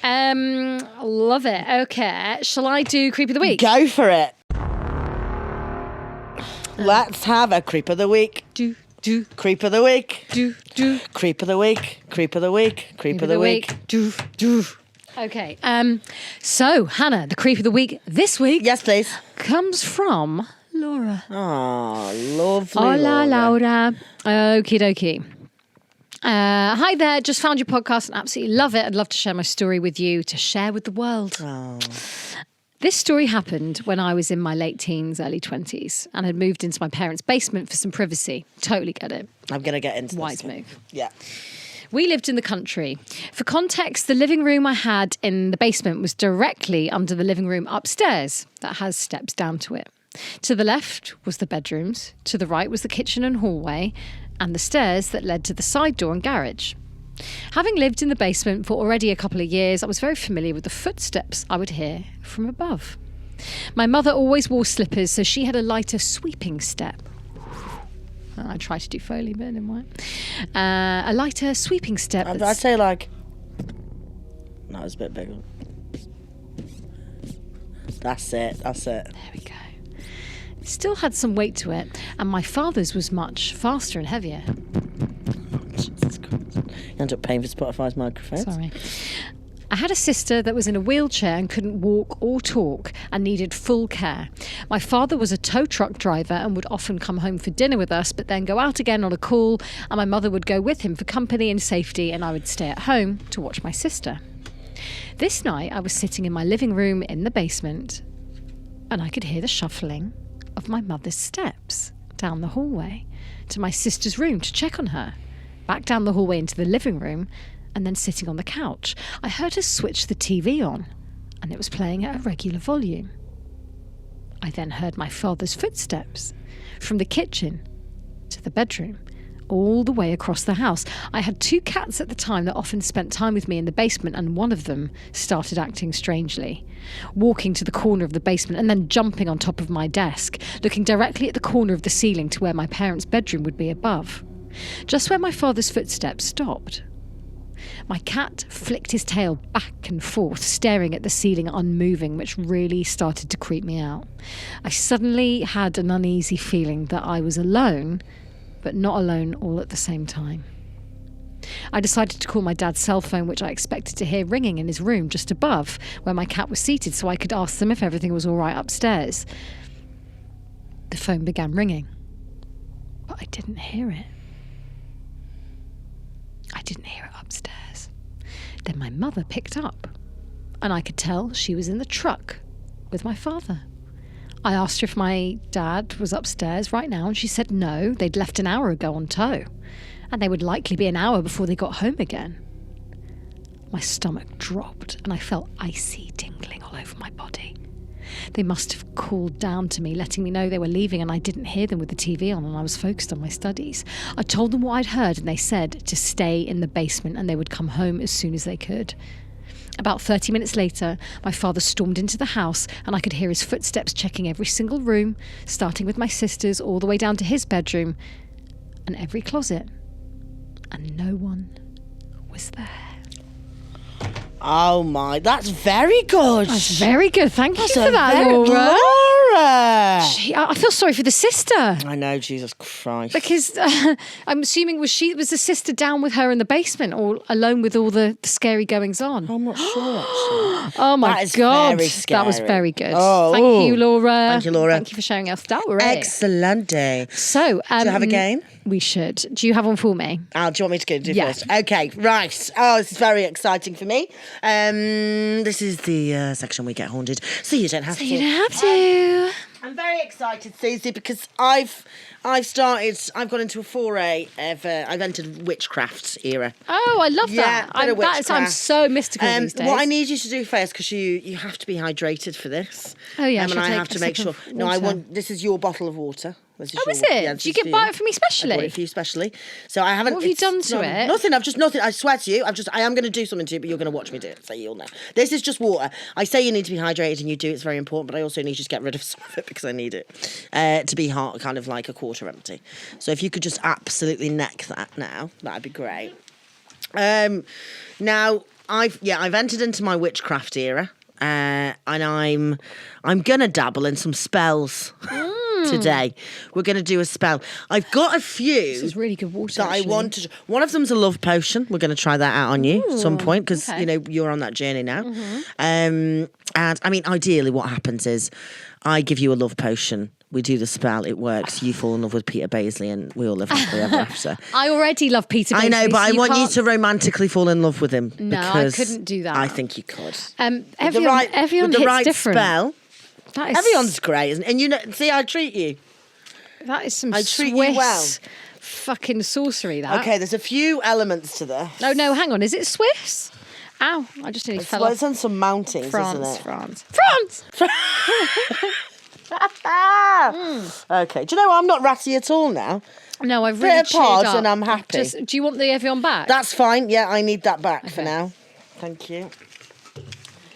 S1: Love it. Okay. Shall I do Creep of the Week?
S2: Go for it. Let's have a Creep of the Week.
S1: Do.
S2: Creep of the Week.
S1: Do.
S2: Creep of the Week. Creep of the Week. Creep of the Week.
S1: Do. Okay. So, Hannah, the Creep of the Week this week.
S2: Yes, please.
S1: Comes from Laura.
S2: Oh, lovely.
S1: Hola, Laura. Okie dokie. Hi there, just found your podcast and absolutely love it. I'd love to share my story with you, to share with the world.
S2: Oh.
S1: This story happened when I was in my late teens, early 20s, and had moved into my parents' basement for some privacy. Totally get it.
S2: I'm going to get into
S1: Wise
S2: this.
S1: move.
S2: Yeah.
S1: We lived in the country. For context, the living room I had in the basement was directly under the living room upstairs that has steps down to it. To the left was the bedrooms, to the right was the kitchen and hallway, and the stairs that led to the side door and garage. Having lived in the basement for already a couple of years, I was very familiar with the footsteps I would hear from above. My mother always wore slippers, so she had a lighter sweeping step. I tried to do Foley, but it didn't work. A lighter sweeping step.
S2: I'd say like... No, it's a bit bigger. That's it.
S1: There we go. Still had some weight to it, and my father's was much faster and heavier.
S2: Jesus Christ. You end up paying for Spotify's microphone.
S1: Sorry. I had a sister that was in a wheelchair and couldn't walk or talk and needed full care. My father was a tow truck driver and would often come home for dinner with us, but then go out again on a call, and my mother would go with him for company and safety, and I would stay at home to watch my sister. This night, I was sitting in my living room in the basement, and I could hear the shuffling of my mother's steps down the hallway to my sister's room to check on her, back down the hallway into the living room, and then sitting on the couch. I heard her switch the TV on, and it was playing at a regular volume. I then heard my father's footsteps from the kitchen to the bedroom, all the way across the house. I had 2 cats at the time that often spent time with me in the basement, and one of them started acting strangely, walking to the corner of the basement and then jumping on top of my desk, looking directly at the corner of the ceiling to where my parents' bedroom would be above, just where my father's footsteps stopped. My cat flicked his tail back and forth, staring at the ceiling unmoving, which really started to creep me out. I suddenly had an uneasy feeling that I was alone, but not alone all at the same time. I decided to call my dad's cell phone, which I expected to hear ringing in his room just above, where my cat was seated, so I could ask them if everything was all right upstairs. The phone began ringing, but I didn't hear it. I didn't hear it upstairs. Then my mother picked up, and I could tell she was in the truck with my father. I asked her if my dad was upstairs right now, and she said no, they'd left an hour ago on tow, and they would likely be an hour before they got home again. My stomach dropped, and I felt icy tingling all over my body. They must have called down to me, letting me know they were leaving, and I didn't hear them with the TV on, and I was focused on my studies. I told them what I'd heard, and they said to stay in the basement and they would come home as soon as they could. About 30 minutes later, my father stormed into the house, and I could hear his footsteps checking every single room, starting with my sister's all the way down to his bedroom, and every closet. And no one was there.
S2: Oh my, that's very good.
S1: That's very good. Thank you for that,
S2: very
S1: Laura.
S2: Laura.
S1: I feel sorry for the sister.
S2: I know, Jesus Christ.
S1: Because I'm assuming was the sister down with her in the basement or alone with all the scary goings on?
S2: I'm not sure, actually.
S1: Oh my God.
S2: Very scary.
S1: That was very good.
S2: Oh,
S1: Thank you, Laura.
S2: Thank you, Laura.
S1: Thank you for sharing your story.
S2: Excellent day.
S1: So,
S2: do you have a game?
S1: We should. Do you have one for me?
S2: Do you want me to do
S1: Yeah.
S2: first? Okay, right. Oh, this is very exciting for me. This is the section we get haunted, so you don't have to.
S1: You don't have to.
S2: I'm very excited, Susie, because I've gone into a foray of I've entered Witchcraft Era.
S1: Oh, I love
S2: Yeah,
S1: that.
S2: bit of
S1: That
S2: witchcraft.
S1: sounds so mystical these days.
S2: What I need you to do first, because you have to be hydrated for this.
S1: Oh yeah,
S2: and
S1: shall
S2: I
S1: take
S2: have to
S1: a
S2: make
S1: sip
S2: sure.
S1: of
S2: No, I
S1: water?
S2: want. This is your bottle of water. This
S1: Oh,
S2: your,
S1: is it?
S2: Yeah,
S1: Do you buy it for me
S2: I
S1: specially?
S2: bought it for you specially. So I haven't.
S1: What have you done to it?
S2: Nothing. I've just nothing. I swear to you. I am going to do something to it, but you're going to watch me do it, so you'll know. This is just water. I say you need to be hydrated, and you do. It's very important. But I also need you to get rid of some of it because I need it to be kind of like a quarter empty. So if you could just absolutely neck that now, that'd be great. Now I've entered into my Witchcraft Era, and I'm gonna dabble in some spells. Today we're going to do a spell. I've got a few.
S1: This is really good water.
S2: That I want to. One of them's a love potion. We're going to try that out on you at some point because
S1: okay.
S2: you know you're on that journey now. And I mean, ideally, what happens is I give you a love potion. We do the spell. It works. You fall in love with Peter Baisley, and we all live happily ever after.
S1: I already love Peter Baisley.
S2: I know, but
S1: so
S2: I want you
S1: can't-
S2: to romantically fall in love with him.
S1: No, I
S2: because
S1: couldn't do that.
S2: I think you could.
S1: Everyone
S2: with the
S1: hits
S2: right
S1: different.
S2: spell.
S1: That is,
S2: Everyone's great, isn't it? And you know, see, I treat you.
S1: That is some
S2: I treat
S1: Swiss
S2: you well.
S1: fucking sorcery, that.
S2: Okay, there's a few elements to this.
S1: No, hang on. Is it Swiss? Ow, I just nearly fell
S2: Well,
S1: off.
S2: it's on some mountains, isn't it?
S1: France.
S2: Okay. Do you know what? I'm not ratty at all now.
S1: No, I've
S2: Bit
S1: really
S2: of
S1: cheered
S2: pod
S1: up.
S2: and I'm happy.
S1: Do you want the Evian back?
S2: That's fine. Yeah, I need that back for
S1: Okay.
S2: now. Thank you.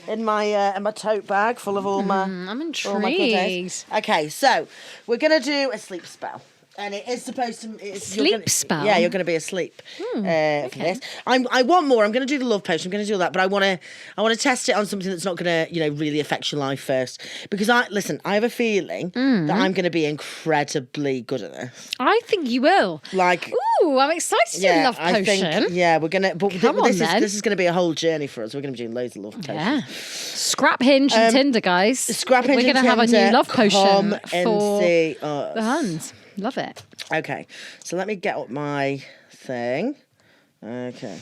S2: In my tote bag full of all my.
S1: I'm
S2: all my goodies.
S1: intrigued.
S2: Okay, so we're gonna do a sleep spell. And it is supposed to...
S1: Sleep spell?
S2: Yeah, you're going to be asleep for this. I want more. I'm going to do the love potion. I'm going to do all that. But I want to test it on something that's not going to, really affect your life first. Because, I have a feeling that I'm going to be incredibly good at this.
S1: I think you will.
S2: Like...
S1: Ooh, I'm excited to do a love potion.
S2: We're going to... But this is going to be a whole journey for us. We're going to be doing loads of love potions.
S1: Yeah. Scrap Hinge and Tinder, guys.
S2: Scrap Hinge
S1: We're
S2: and
S1: going to have a
S2: Tinder,
S1: new love potion
S2: come and
S1: for
S2: see us.
S1: the Huns. Love it.
S2: Okay, so let me get up my thing. Okay.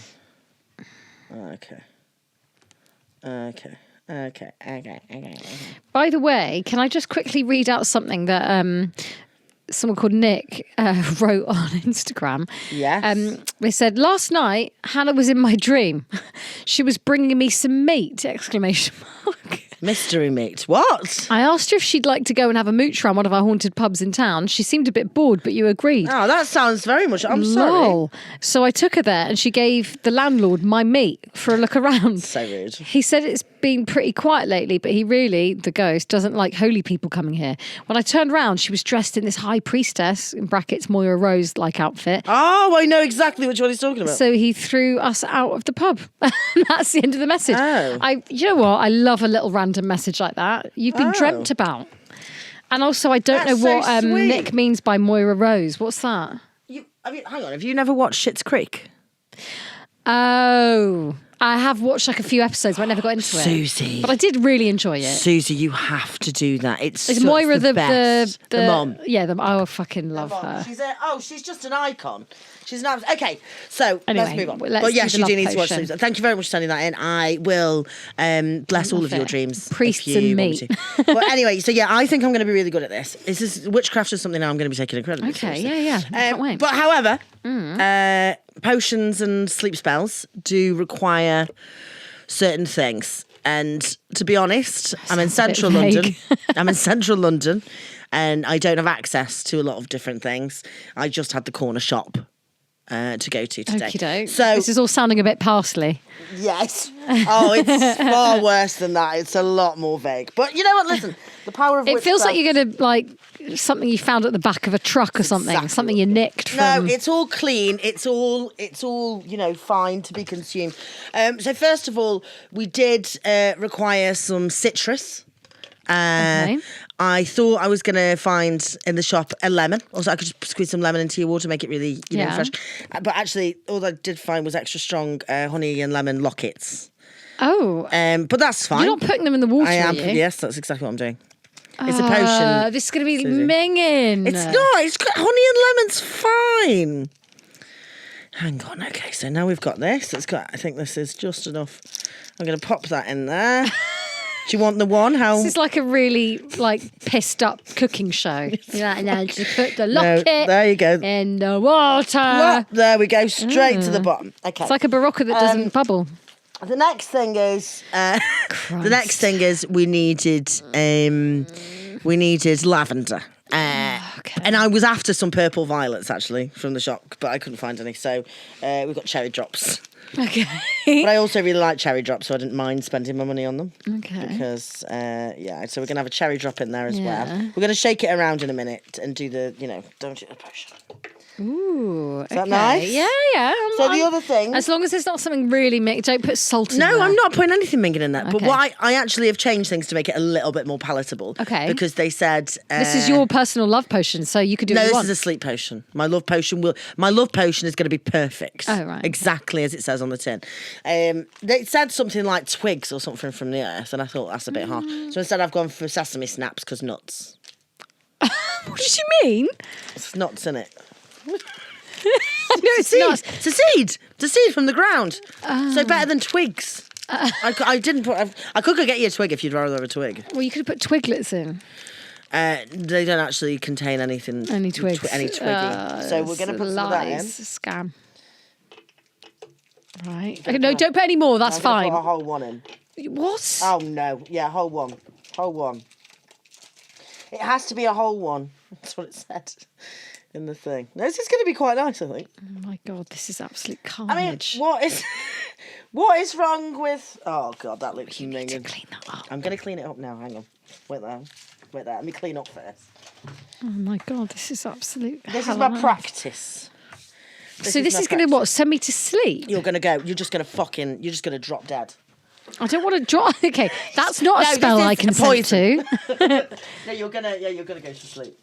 S1: By the way, can I just quickly read out something that someone called Nick wrote on Instagram?
S2: Yes.
S1: They said, last night, Hannah was in my dream. She was bringing me some meat, exclamation mark.
S2: Mystery meat. What?
S1: I asked her if she'd like to go and have a mooch around one of our haunted pubs in town. She seemed a bit bored, but you agreed.
S2: Oh, that sounds very much... I'm sorry.
S1: So I took her there and she gave the landlord my meat for a look around.
S2: So rude.
S1: He said it's been pretty quiet lately, but he really, the ghost, doesn't like holy people coming here. When I turned around, she was dressed in this high priestess, in brackets, Moira Rose-like outfit.
S2: Oh, I know exactly which one he's talking about.
S1: So he threw us out of the pub. That's the end of the message.
S2: Oh.
S1: You know what? I love a little random message like that. You've been dreamt about. And also, I don't know what Nick means by Moira Rose. What's that?
S2: Hang on. Have you never watched Schitt's Creek?
S1: Oh, I have watched like a few episodes, but I never got into it.
S2: Susie.
S1: But I did really enjoy it.
S2: Susie, you have to do that. It's
S1: Moira
S2: the best. The mom.
S1: Yeah, I fucking love her.
S2: She's just an icon. She's an okay. So
S1: anyway,
S2: let's move on.
S1: But
S2: yes, you do need to watch Susie. Thank you very much for sending that in. I will bless all of your dreams.
S1: Priests and me.
S2: But anyway, so yeah, I think I'm going to be really good at this. Witchcraft is something now I'm going to be taking incredibly seriously.
S1: Yeah. Can't wait.
S2: But however, potions and sleep spells do require certain things. And to be honest, I'm in central London. I'm in central London and I don't have access to a lot of different things. I just had the corner shop to go to today.
S1: Okey-doke.
S2: So
S1: this is all sounding a bit parsley.
S2: Yes. Oh, it's far worse than that. It's a lot more vague. But you know what? Listen, the power of
S1: it feels like you're going to like something you found at the back of a truck or something. Exactly. Something you nicked from.
S2: No, it's all clean. It's all fine to be consumed. So first of all, we did require some citrus. Okay. I thought I was going to find in the shop a lemon. Also, I could just squeeze some lemon into your water, make it really, fresh. But actually, all I did find was extra strong honey and lemon lockets.
S1: Oh.
S2: But that's fine.
S1: You're not putting them in the water,
S2: I am.
S1: Are you?
S2: Yes, that's exactly what I'm doing. It's a potion.
S1: This is going to be minging.
S2: It's not. It's got honey and lemon's fine. Hang on. Okay, so now we've got this. I think this is just enough. I'm going to pop that in there. Do you want the one? This
S1: is like a really pissed up cooking show. No, just put the locket
S2: there you go.
S1: in the water.
S2: There we go, straight to the bottom. Okay.
S1: It's like a Barocca that doesn't bubble.
S2: The next thing is we needed lavender.
S1: Okay.
S2: And I was after some purple violets actually from the shop, but I couldn't find any. So we've got cherry drops.
S1: Okay.
S2: But I also really like cherry drops, so I didn't mind spending my money on them.
S1: Okay.
S2: Because, so we're going to have a cherry drop in there as well. We're going to shake it around in a minute and do the, don't you, the potion.
S1: Ooh,
S2: is that nice?
S1: Yeah.
S2: The other thing,
S1: as long as it's not something really don't put salt in there.
S2: No, I'm not putting anything minging in that. Okay. But what I actually have changed things to make it a little bit more palatable.
S1: Okay.
S2: Because they said
S1: this is your personal love potion, so you could do. No,
S2: this is a sleep potion. My love potion is going to be perfect.
S1: Oh right.
S2: Exactly as it says on the tin. They said something like twigs or something from the earth, and I thought that's a bit harsh. So instead, I've gone for sesame snaps because nuts.
S1: What did you mean?
S2: It's nuts in it.
S1: No, it's not.
S2: It's a seed. It's a seed from the ground. So better than twigs. I didn't put. I could go get you a twig if you'd rather have a twig.
S1: Well, you could have put twiglets in.
S2: They don't actually contain anything.
S1: Any twigs.
S2: Any twiggy. So we're going to put some of that in.
S1: Scam. Right. Okay, no, don't put any more. That's fine.
S2: Put a whole one in.
S1: What?
S2: Oh no. Yeah, whole one. Whole one. It has to be a whole one. That's what it said in the thing. No, this is going to be quite nice, I think.
S1: Oh my God, this is absolute carnage.
S2: I mean, what is wrong with... Oh God, that looks
S1: minging. You need to clean that up.
S2: I'm going to clean it up now. Hang on. Wait there. Let me clean up first.
S1: Oh my God, this is absolute...
S2: This is my practice.
S1: This is going to send me to sleep?
S2: You're going to go. You're just going to drop dead.
S1: I don't want to drop... Okay, that's not a spell I can send to.
S2: No, you're going to go to sleep.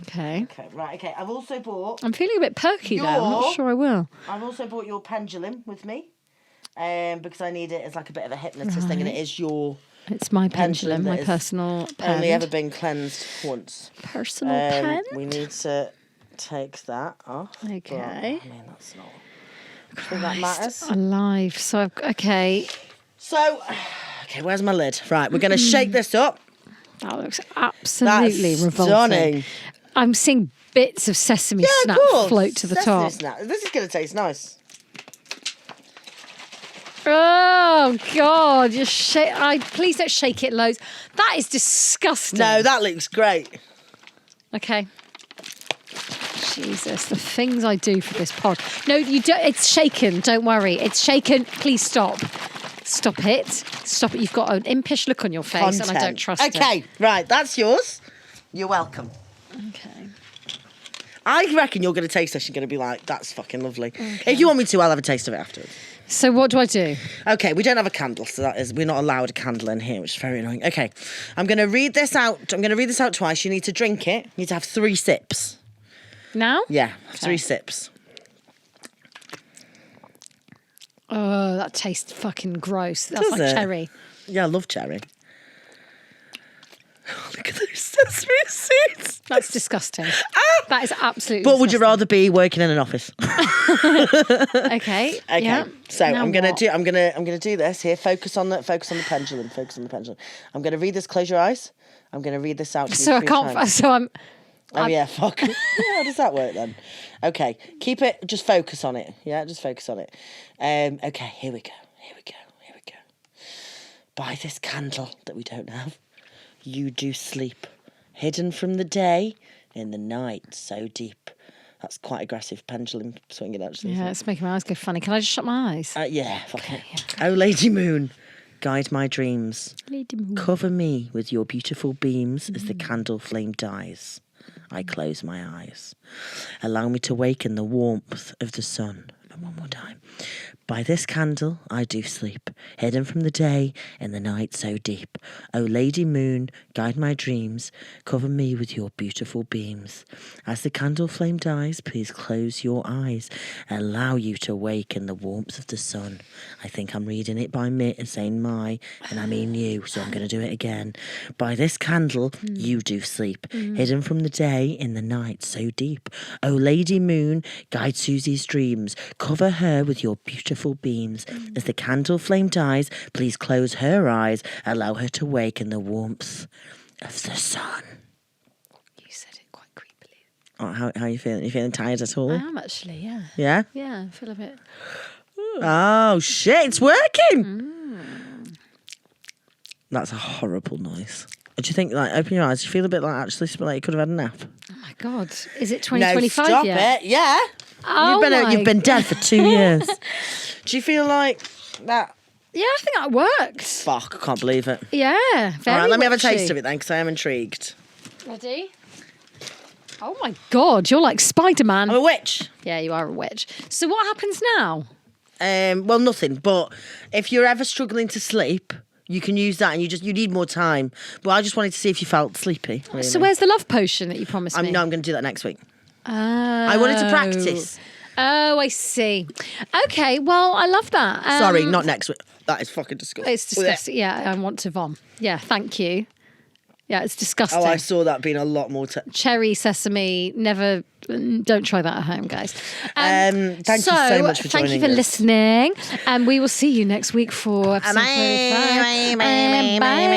S1: Okay.
S2: Right, okay. I've also bought...
S1: I'm feeling a bit perky though. I'm not sure I will.
S2: I've also bought your pendulum with me because I need it as like a bit of a hypnotist thing, and it is your...
S1: It's my pendulum, my personal pen.
S2: Only ever been cleansed once.
S1: Personal pen?
S2: We need to take that off.
S1: Okay.
S2: But, I mean, that's not... I think that matters.
S1: Alive. So, okay.
S2: So, okay, where's my lid? Right, we're going to shake this up.
S1: That looks absolutely revolting.
S2: Stunning.
S1: I'm seeing bits of sesame snap float to the top.
S2: Snap. This is going to taste nice.
S1: Oh God! Please don't shake it loads. That is disgusting.
S2: No, that looks great.
S1: Okay. Jesus, the things I do for this pod. No, you don't. It's shaken. Don't worry. It's shaken. Please stop. Stop it. Stop it. You've got an impish look on your face, and I don't trust it.
S2: Okay, right. That's yours. You're welcome.
S1: Okay.
S2: I reckon you're going to taste this. You're going to be like, that's fucking lovely. Okay. If you want me to, I'll have a taste of it afterwards.
S1: So what do I do?
S2: Okay, we don't have a candle, so we're not allowed a candle in here, which is very annoying. Okay, I'm going to read this out. I'm going to read this out twice. You need to drink it. You need to have 3 sips.
S1: Now?
S2: Yeah, 3 sips.
S1: Oh, that tastes fucking gross. That's like cherry.
S2: Yeah, I love cherry. Oh, look at those sesame seeds.
S1: That's disgusting. That is absolutely
S2: But would you rather be working in an office?
S1: Okay.
S2: Okay.
S1: Yeah.
S2: So
S1: Now
S2: I'm gonna do this here. Focus on the pendulum. Focus on the pendulum. I'm gonna read this. Close your eyes. I'm gonna read this out.
S1: So I can't.
S2: Times.
S1: So I'm.
S2: Oh yeah, fuck. How does that work then? Okay, keep it. Just focus on it. Yeah, just focus on it. Okay, here we go. By this candle that we don't have, you do sleep, hidden from the day, in the night so deep. That's quite aggressive pendulum swinging, actually.
S1: Yeah, it's making my eyes go funny. Can I just shut my eyes?
S2: Yeah, fuck it. Yeah. Oh, Lady Moon, guide my dreams.
S1: Lady Moon.
S2: Cover me with your beautiful beams as the candle flame dies. I close my eyes. Allow me to wake in the warmth of the sun. One more time. By this candle I do sleep, hidden from the day in the night so deep. O Lady Moon, guide my dreams, cover me with your beautiful beams. As the candle flame dies, please close your eyes. Allow you to wake in the warmth of the sun. I think I'm reading it by me and saying my, and I mean you, so I'm going to do it again. By this candle you do sleep, hidden from the day in the night so deep. O Lady Moon, guide Susie's dreams, cover her with your beautiful beams. As the candle flame dies, please close her eyes. Allow her to wake in the warmth of the sun.
S1: You said it quite creepily.
S2: Oh, how are you feeling? Are you feeling tired at all?
S1: I am actually, yeah.
S2: Yeah?
S1: Yeah, I feel a bit.
S2: Oh, shit, it's working! That's a horrible noise. Do you think, like, open your eyes, do you feel a bit like actually like you could have had a nap?
S1: Oh my God. Is it 2025
S2: no, stop
S1: yet?
S2: it. Yeah.
S1: Oh
S2: You've been dead for 2 years. Do you feel like that?
S1: Yeah, I think that worked.
S2: Fuck, I can't believe it.
S1: Yeah, very
S2: All right, let me have a
S1: witchy.
S2: taste of it then, because I am intrigued.
S1: Ready? Oh my God, you're like Spider-Man.
S2: I'm a witch.
S1: Yeah, you are a witch. So what happens now?
S2: Well, nothing. But if you're ever struggling to sleep, you can use that, and you need more time. But I just wanted to see if you felt sleepy. Really.
S1: So where's the love potion that you promised me?
S2: No, I'm going to do that next week.
S1: Oh.
S2: I wanted to practice.
S1: Oh, I see. Okay, well, I love that.
S2: Sorry, not next week. That is fucking disgusting.
S1: It's disgusting. Yeah, I want to vom. Yeah, thank you. Yeah, it's disgusting.
S2: Oh, I saw that being a lot more...
S1: Cherry, sesame, never... Don't try that at home, guys.
S2: Thank you so much for joining
S1: Thank you for
S2: us.
S1: listening. And we will see you next week for episode 45. Bye.